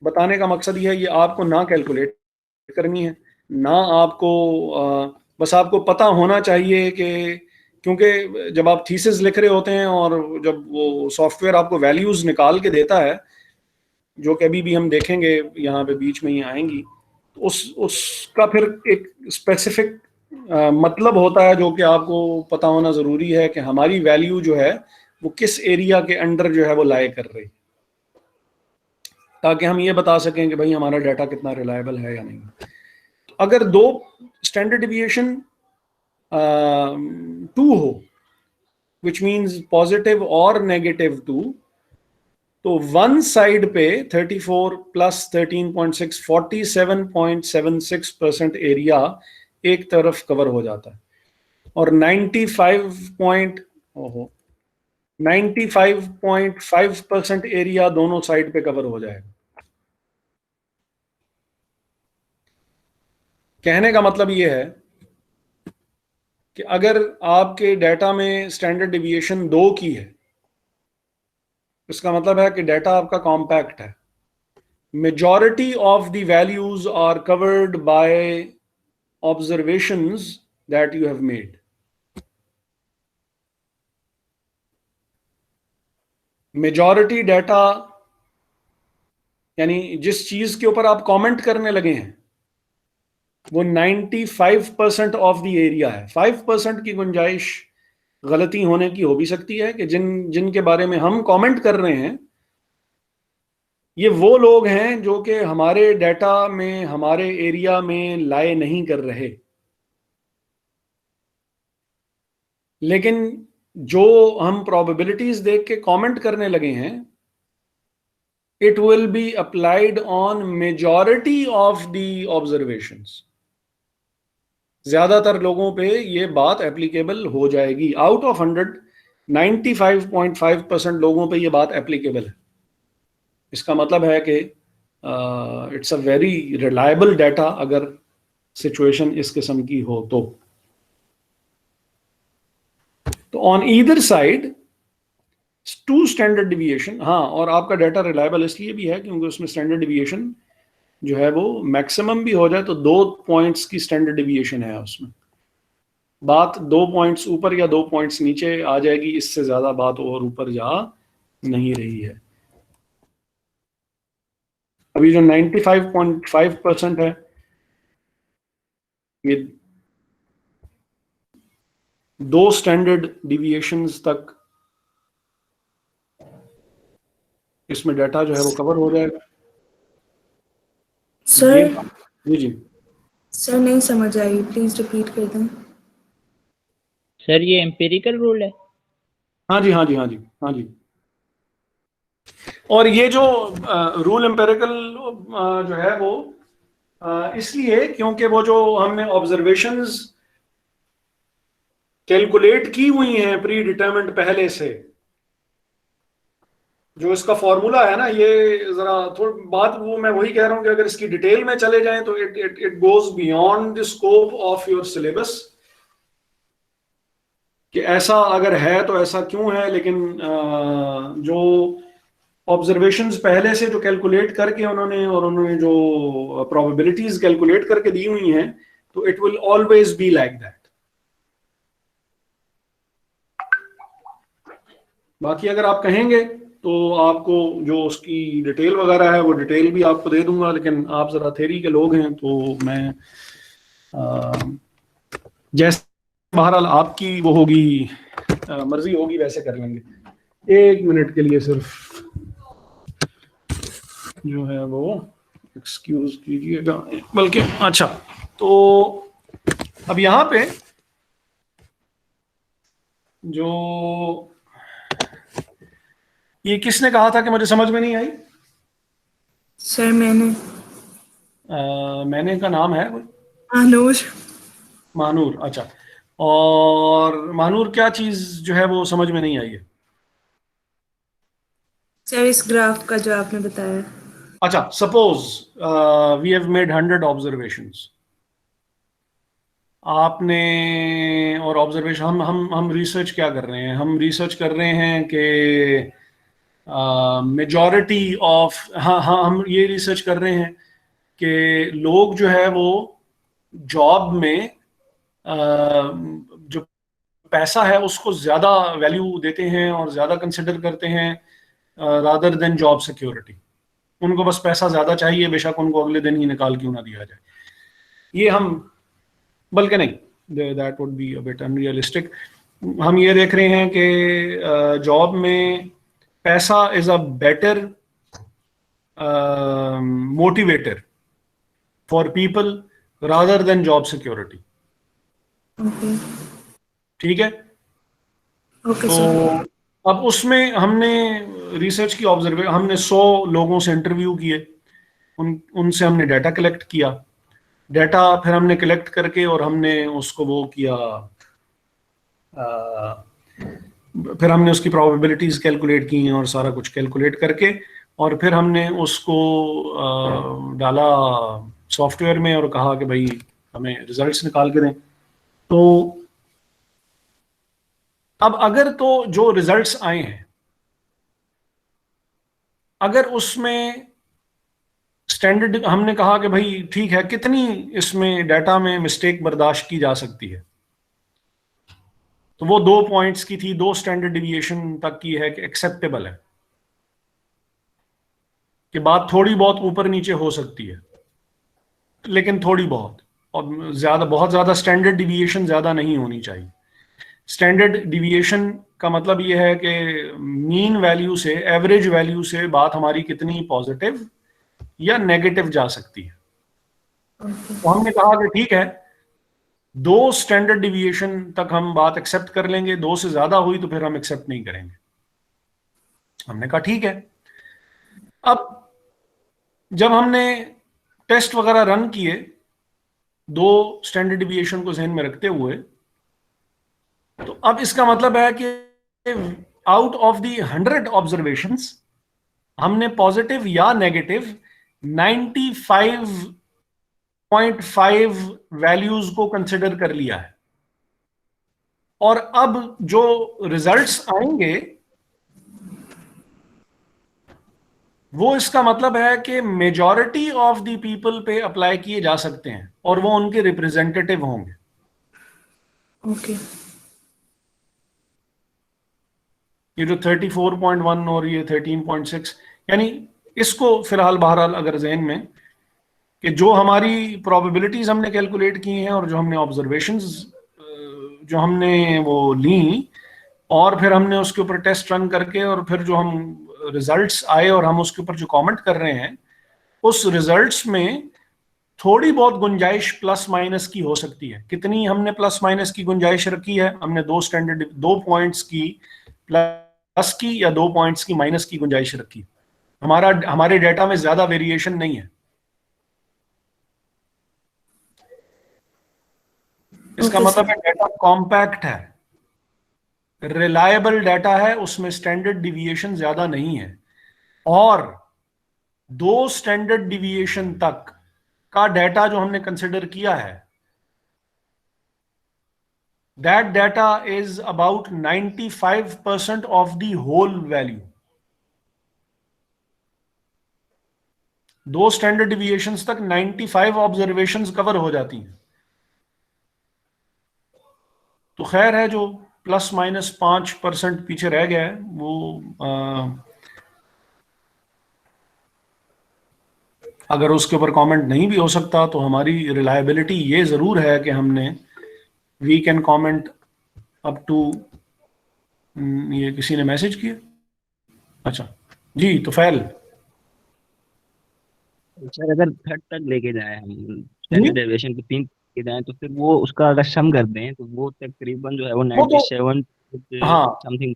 Speaker 1: बताने का मकसद ये है, ये आपको ना कैलकुलेट करनी है ना आपको बस आपको पता होना चाहिए कि, क्योंकि जब आप थीसिस लिख रहे होते हैं और जब वो सॉफ्टवेयर आपको वैल्यूज निकाल के देता है जो कि अभी भी हम देखेंगे यहाँ पे बीच में ही आएंगी, तो उसका फिर एक स्पेसिफिक मतलब होता है जो कि आपको पता होना ज़रूरी है कि हमारी वैल्यू जो है वो किस एरिया के अंडर जो है वो लाए कर रही, ताकि हम ये बता सकें कि भाई हमारा डाटा कितना रिलायबल है या नहीं। तो अगर 2 स्टैंडर्ड डिविएशन 2 हो, विच मीन्स पॉजिटिव और नेगेटिव 2, तो 1 साइड पे 34 प्लस 13.6 47.76% एरिया एक तरफ कवर हो जाता है और 95.5% एरिया दोनों साइड पे कवर हो जाएगा। कहने का मतलब ये है कि अगर आपके डाटा में स्टैंडर्ड डिविएशन 2 की है, इसका मतलब है कि डाटा आपका कॉम्पैक्ट है, majority of the values are covered by observations that you have made. Majority data यानी जिस चीज के ऊपर आप कमेंट करने लगे हैं वो 95% ऑफ द एरिया है। 5% की गुंजाइश गलती होने की हो भी सकती है कि जिनके बारे में हम कमेंट कर रहे हैं ये वो लोग हैं जो कि हमारे डाटा में हमारे एरिया में लाए नहीं कर रहे, लेकिन जो हम प्रोबेबिलिटीज देख के कमेंट करने लगे हैं it will be applied on majority of the observations. ज्यादातर लोगों पे ये बात एप्लीकेबल हो जाएगी। आउट ऑफ 100 95.5% लोगों पे ये बात एप्लीकेबल है। इसका मतलब है कि it's a very reliable data अगर सिचुएशन इस किस्म की हो तो। On either side 2 standard deviation. हाँ, और आपका डाटा रिलायबल इसलिए भी है क्योंकि उसमें स्टैंडर्ड डिविएशन जो है वो मैक्सिमम भी हो जाए तो 2 पॉइंट्स की स्टैंडर्ड डिविएशन है उसमें। बात 2 पॉइंट्स ऊपर या 2 पॉइंट्स नीचे आ जाएगी, इससे ज्यादा बात और ऊपर जा नहीं रही है। अभी जो 95.5% है ये 2 स्टैंडर्ड डिविएशंस तक इसमें डाटा जो है वो कवर हो जाएगा।
Speaker 6: सर
Speaker 1: जी जी
Speaker 6: सर नहीं समझ आई, प्लीज रिपीट कर दें।
Speaker 4: सर ये एम्पिरिकल रूल है?
Speaker 1: हाँ जी हाँ जी हाँ जी हाँ जी। और ये जो रूल एम्पेरिकल जो है वो इसलिए क्योंकि वो जो हमने ऑब्जर्वेशंस कैलकुलेट की हुई हैं प्री डिटरमिन्ड पहले से, जो इसका फॉर्मूला है ना, ये जरा थोड़ी बात वो मैं वही कह रहा हूं कि अगर इसकी डिटेल में चले जाएं तो it goes beyond the scope of your syllabus, कि ऐसा अगर है तो ऐसा क्यों है। लेकिन जो ऑब्जर्वेशंस पहले से जो कैलकुलेट करके उन्होंने जो प्रोबेबिलिटीज कैलकुलेट करके दी हुई हैं, तो it will always be like that. बाकी अगर आप कहेंगे तो आपको जो उसकी डिटेल वगैरह है वो डिटेल भी आपको दे दूंगा, लेकिन आप जरा थ्योरी के लोग हैं तो मैं जैसे बहरहाल आपकी वो होगी मर्जी होगी वैसे कर लेंगे। 1 मिनट के लिए सिर्फ जो है वो एक्सक्यूज कीजिएगा, बल्कि अच्छा तो अब यहाँ पे जो ये किसने कहा था कि मुझे समझ में नहीं आई?
Speaker 6: सर
Speaker 1: मैंने का नाम है
Speaker 6: महानूर।
Speaker 1: महानूर, अच्छा। और महानूर क्या चीज जो है वो समझ में नहीं आई है?
Speaker 6: सर इस ग्राफ का जो आपने बताया।
Speaker 1: अच्छा, suppose we have made 100 observations. आपने और ऑब्जर्वेशन हम रिसर्च क्या कर रहे हैं? हम रिसर्च कर रहे हैं कि मेजॉरिटी ऑफ हाँ हम ये रिसर्च कर रहे हैं कि लोग जो है वो जॉब में जो पैसा है उसको ज्यादा वैल्यू देते हैं और ज्यादा कंसिडर करते हैं रादर देन जॉब सिक्योरिटी। उनको बस पैसा ज्यादा चाहिए, बेशक उनको अगले दिन ही निकाल क्यों ना दिया जाए। ये हम बल्कि नहीं, that would be a bit unrealistic. हम ये देख रहे हैं कि जॉब में पैसा is a better motivator for people rather than job security.
Speaker 6: Okay
Speaker 1: ठीक है?
Speaker 6: ओके
Speaker 1: तो
Speaker 6: सर।
Speaker 1: अब उसमें हमने रिसर्च की हमने 100 लोगों से इंटरव्यू किए, उनसे हमने डाटा कलेक्ट किया। डाटा फिर हमने कलेक्ट करके और हमने उसको वो किया, फिर हमने उसकी प्रोबेबिलिटीज कैलकुलेट की और सारा कुछ कैलकुलेट करके और फिर हमने उसको डाला सॉफ्टवेयर में और कहा कि भाई हमें रिजल्ट्स निकाल के दें। तो अब अगर तो जो रिजल्ट्स आए हैं अगर उसमें स्टैंडर्ड हमने कहा कि भाई ठीक है, कितनी इसमें डाटा में मिस्टेक बर्दाश्त की जा सकती है, तो वो 2 पॉइंट्स की थी, 2 स्टैंडर्ड डिविएशन तक की है कि एक्सेप्टेबल है, कि बात थोड़ी बहुत ऊपर नीचे हो सकती है लेकिन थोड़ी बहुत, और ज्यादा बहुत ज्यादा स्टैंडर्ड डिविएशन ज्यादा नहीं होनी चाहिए। स्टैंडर्ड डिविएशन का मतलब ये है कि मीन वैल्यू से, एवरेज वैल्यू से बात हमारी कितनी पॉजिटिव या नेगेटिव जा सकती है। तो हमने कहा कि ठीक है, 2 स्टैंडर्ड डिविएशन तक हम बात एक्सेप्ट कर लेंगे, 2 से ज्यादा हुई तो फिर हम एक्सेप्ट नहीं करेंगे। हमने कहा ठीक है। अब जब हमने टेस्ट वगैरह रन किए 2 स्टैंडर्ड डिविएशन को ध्यान में रखते हुए, तो अब इसका मतलब है कि आउट ऑफ दी 100 ऑब्जर्वेशंस हमने पॉजिटिव या नेगेटिव 95.5 वैल्यूज को कंसिडर कर लिया है। और अब जो रिजल्ट्स आएंगे वो इसका मतलब है कि मेजॉरिटी ऑफ द पीपल पे अप्लाई किए जा सकते हैं और वो उनके रिप्रेजेंटेटिव होंगे।
Speaker 6: ओके
Speaker 1: ये जो 34.1 और ये 13.6, यानी इसको फिलहाल बहरहाल अगर जहन में कि जो हमारी प्रोबेबिलिटीज हमने कैलकुलेट की हैं और जो हमने ऑब्जर्वेशंस जो हमने वो ली और फिर हमने उसके ऊपर टेस्ट रन करके और फिर जो हम रिजल्ट्स आए और हम उसके ऊपर जो कमेंट कर रहे हैं, उस रिजल्ट्स में थोड़ी बहुत गुंजाइश प्लस माइनस की हो सकती है। कितनी हमने प्लस माइनस की गुंजाइश रखी है? हमने 2 पॉइंट्स की प्लस की या 2 पॉइंट्स की माइनस की गुंजाइश रखी। हमारे डेटा में ज्यादा वेरिएशन नहीं है। इसका
Speaker 6: Okay,
Speaker 1: मतलब है डेटा कॉम्पैक्ट है, रिलायबल डाटा है, उसमें स्टैंडर्ड डिविएशन ज्यादा नहीं है और 2 स्टैंडर्ड डिविएशन तक का डाटा जो हमने कंसिडर किया है, that data is about 95% of the whole value. 2 standard deviations तक 95 ऑब्जर्वेशंस कवर हो जाती हैं। तो खैर है, जो प्लस माइनस 5% पीछे रह गया है वो अगर उसके ऊपर कमेंट नहीं भी हो सकता तो हमारी रिलायबिलिटी ये जरूर है कि हमने we can comment up to, ये किसी ने मैसेज किया, अच्छा जी, तो फैल
Speaker 3: सर अगर थर्ड तक लेके जाए हम स्टैंडर्ड डेविएशन को 3 लेके जाएं तो फिर वो उसका अगर सम कर दें तो वो तकरीबन जो है वो
Speaker 1: वो तो
Speaker 3: 97
Speaker 1: हाँ
Speaker 3: समथिंग।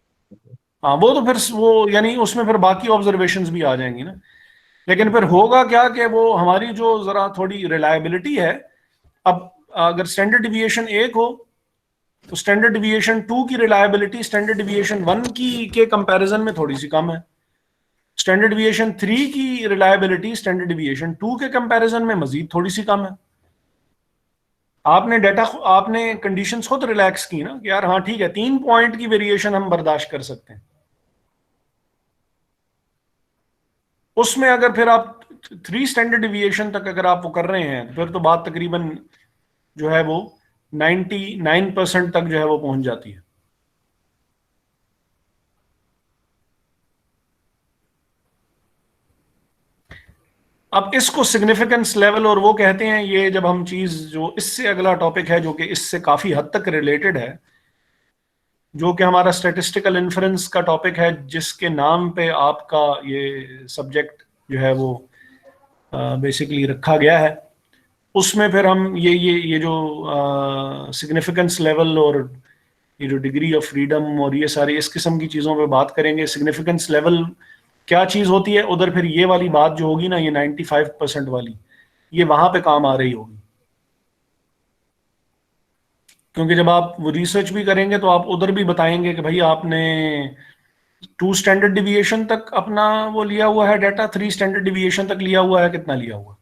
Speaker 1: हाँ, वो तो फिर वो यानी उसमें फिर बाकी ऑब्जर्वेशंस भी आ जाएंगी ना। लेकिन फिर होगा क्या कि वो हमारी जो जरा थोड़ी रिलायबिलिटी है, अब अगर स्टैंडर्ड डिविएशन 1 हो तो स्टैंडर्ड डिविएशन 2 की रिलायबिलिटी स्टैंडर्ड डिविएशन 1 की के कंपैरिजन में थोड़ी सी कम है। स्टैंडर्ड डिविएशन 3 की रिलायबिलिटी स्टैंडर्ड डिविएशन 2 के कंपैरिजन में मजीद थोड़ी सी कम है। आपने कंडीशंस खुद रिलैक्स की ना कि यार हाँ ठीक है, 3 पॉइंट की वेरिएशन हम बर्दाश्त कर सकते हैं। उसमें अगर फिर आप 3 स्टैंडर्ड डिविएशन तक अगर आप वो कर रहे हैं तो फिर तो बात तकरीबन जो है वो 99% तक जो है वो पहुंच जाती है। अब इसको सिग्निफिकेंस लेवल और वो कहते हैं, ये जब हम चीज जो इससे अगला टॉपिक है जो कि इससे काफी हद तक रिलेटेड है, जो कि हमारा स्टैटिस्टिकल इन्फ्रेंस का टॉपिक है, जिसके नाम पे आपका ये सब्जेक्ट जो है वो बेसिकली रखा गया है। उसमें फिर हम ये जो सिग्निफिकेंस लेवल और ये जो डिग्री ऑफ फ्रीडम और ये सारी इस किस्म की चीज़ों पे बात करेंगे। सिग्निफिकेंस लेवल क्या चीज़ होती है, उधर फिर ये वाली बात जो होगी ना, ये 95% वाली, ये वहां पे काम आ रही होगी। क्योंकि जब आप वो रिसर्च भी करेंगे तो आप उधर भी बताएंगे कि भाई आपने 2 स्टैंडर्ड डिविएशन तक अपना वो लिया हुआ है डाटा, 3 स्टैंडर्ड डिविएशन तक लिया हुआ है, कितना लिया हुआ,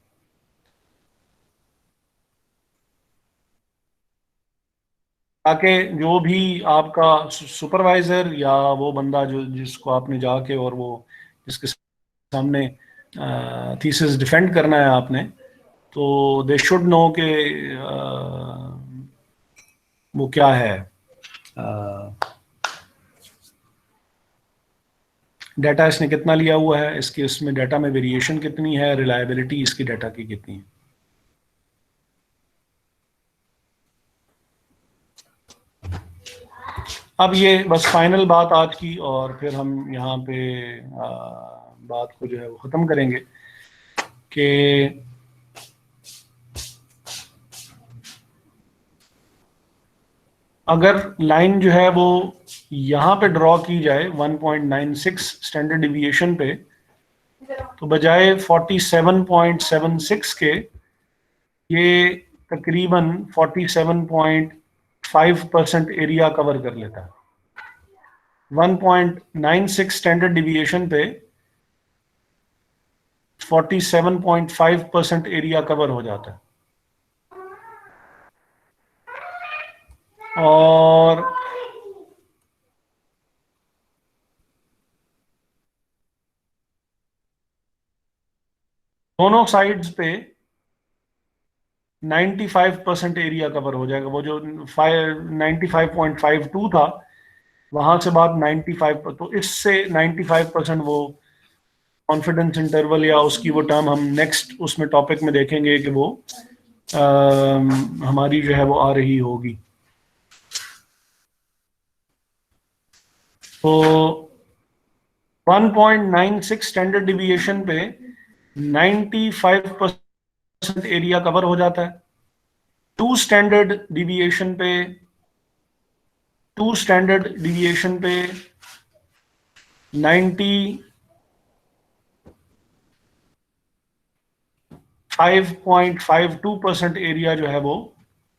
Speaker 1: ताकि जो भी आपका सुपरवाइजर या वो बंदा जो जिसको आपने जाके और वो जिसके सामने थीसिस डिफेंड करना है आपने, तो दे शुड नो के वो क्या है, डाटा इसने कितना लिया हुआ है, इसके इसमें डाटा में वेरिएशन कितनी है, रिलायबिलिटी इसकी डाटा की कितनी है। अब ये बस फाइनल बात आज की, और फिर हम यहाँ पे बात को जो है वो ख़त्म करेंगे कि अगर लाइन जो है वो यहाँ पे ड्रॉ की जाए 1.96 स्टैंडर्ड डिविएशन पे, तो बजाय 47.76 के ये तकरीबन 47.5% एरिया कवर कर लेता है। 1.96 स्टैंडर्ड डिविएशन पे 47.5% एरिया कवर हो जाता है। और दोनों साइड्स पे 95% एरिया कवर हो जाएगा। वो जो 95.52 था वहां से बात 95, तो इससे 95% वो कॉन्फिडेंस इंटरवल या उसकी वो टर्म हम नेक्स्ट उसमें टॉपिक में देखेंगे कि वो हमारी जो है वो आ रही होगी। तो 1.96 स्टैंडर्ड डिविएशन पे 95% एरिया कवर हो जाता है। 2 स्टैंडर्ड डिविएशन पे 95.52% एरिया जो है वो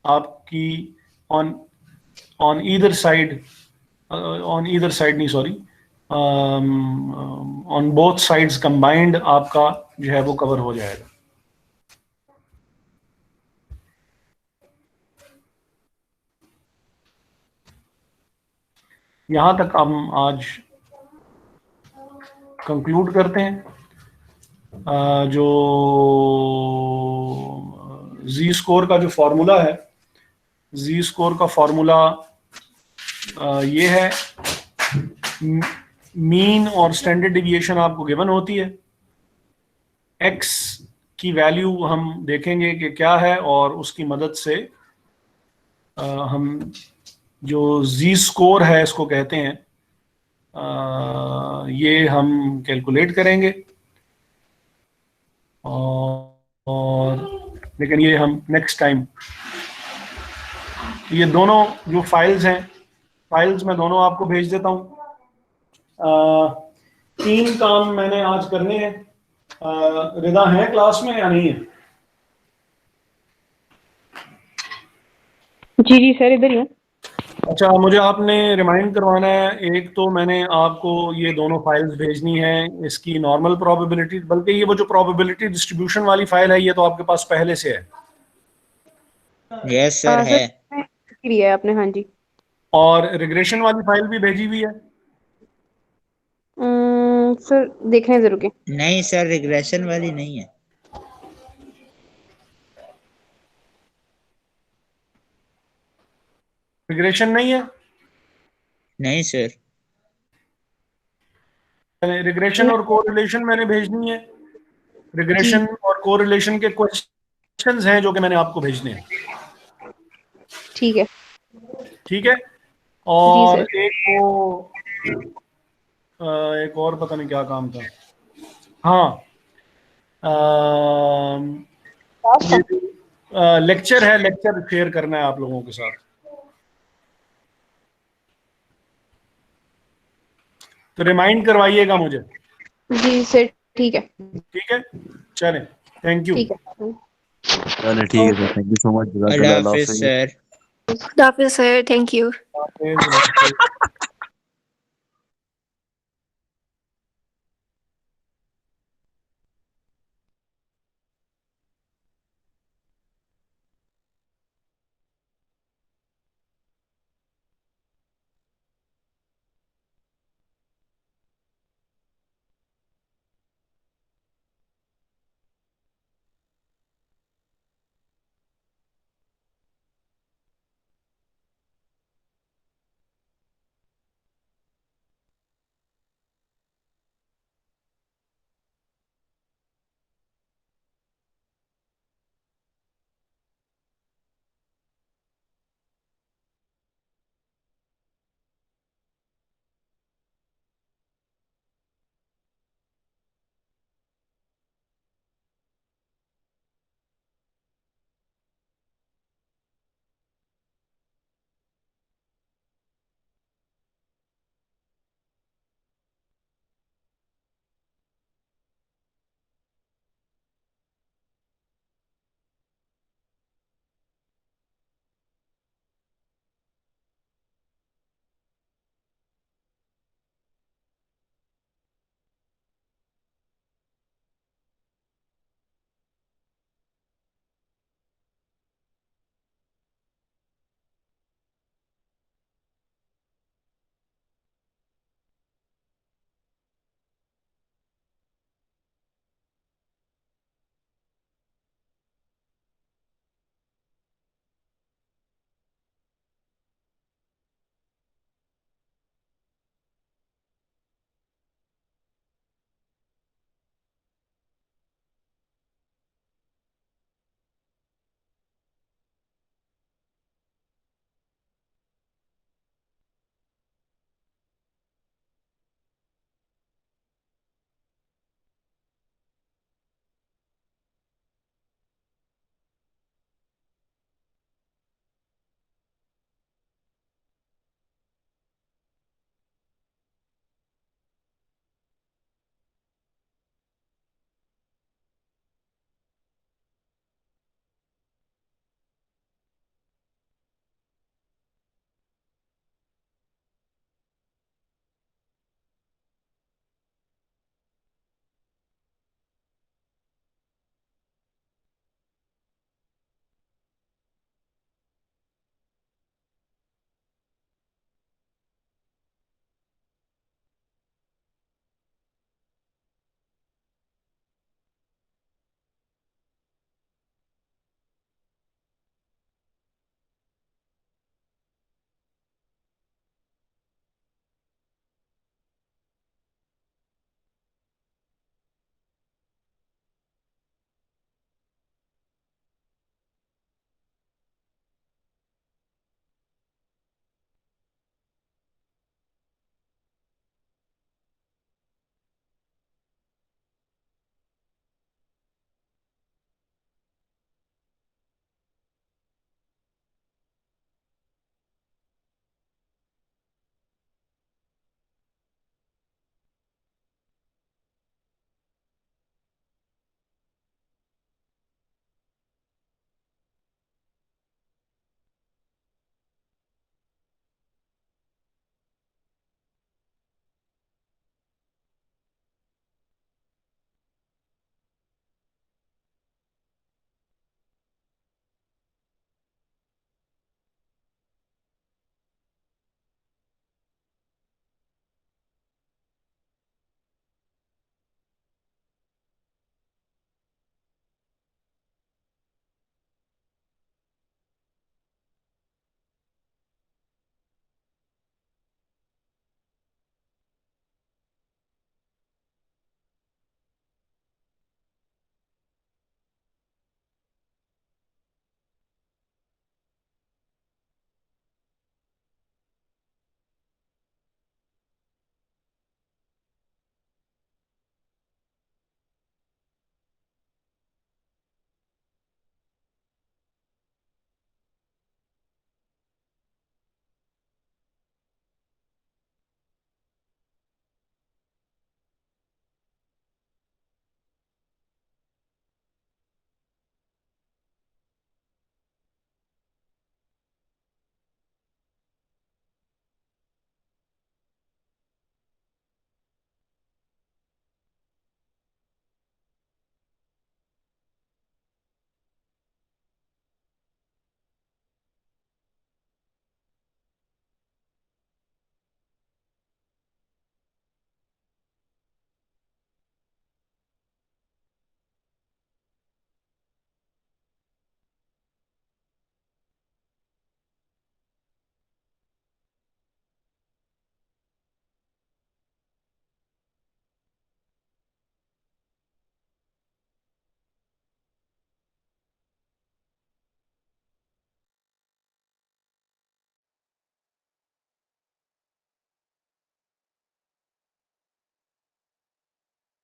Speaker 1: आपकी ऑन ईदर साइड नहीं, sorry, on both sides combined आपका जो है वो कवर हो जाएगा। यहां तक हम आज कंक्लूड करते हैं। जो जी स्कोर का जो फॉर्मूला है, जी स्कोर का फॉर्मूला ये है, मीन और स्टैंडर्ड डिविएशन आपको गिवन होती है। एक्स की वैल्यू हम देखेंगे कि क्या है और उसकी मदद से हम जो जी स्कोर है इसको कहते हैं, ये हम कैलकुलेट करेंगे। और लेकिन ये हम नेक्स्ट टाइम, ये दोनों जो फाइल्स हैं, फाइल्स मैं दोनों आपको भेज देता हूँ। 3 काम मैंने आज करने हैं। रिदा है क्लास में या नहीं है?
Speaker 5: जी जी सर, इधर ही है।
Speaker 1: अच्छा, मुझे आपने रिमाइंड करवाना है। एक तो मैंने आपको ये दोनों फाइल्स भेजनी है, इसकी नॉर्मल प्रोबेबिलिटी, बल्कि ये वो जो प्रोबेबिलिटी डिस्ट्रीब्यूशन वाली फाइल है ये तो आपके पास पहले से है।
Speaker 4: यस सर है।
Speaker 5: फ्री है आपने? हाँ जी।
Speaker 1: और रिग्रेशन वाली फाइल भी भेजी हुई है?
Speaker 5: सर देखने जरूर के।
Speaker 4: नहीं सर, रिग्रेशन वाली नहीं है।
Speaker 1: रिग्रेशन नहीं है?
Speaker 4: नहीं सर।
Speaker 1: रिग्रेशन और कोरिलेशन मैंने भेजनी है। रिग्रेशन और कोरिलेशन के क्वेश्चंस हैं जो कि मैंने आपको भेजने हैं।
Speaker 5: ठीक है।
Speaker 1: ठीक है। और
Speaker 5: जी
Speaker 1: एक और पता नहीं क्या काम था। हाँ, लेक्चर है, लेक्चर शेयर करना है आप लोगों के साथ। तो रिमाइंड करवाइएगा मुझे।
Speaker 5: जी सर, ठीक है।
Speaker 1: ठीक है, चलें, थैंक यू।
Speaker 5: ठीक है।
Speaker 11: चलिए ठीक है sir, thank you so much.
Speaker 4: Allah Hafiz sir.
Speaker 7: खुदा हाफिज़ सर, थैंक यू।
Speaker 1: हाफिज।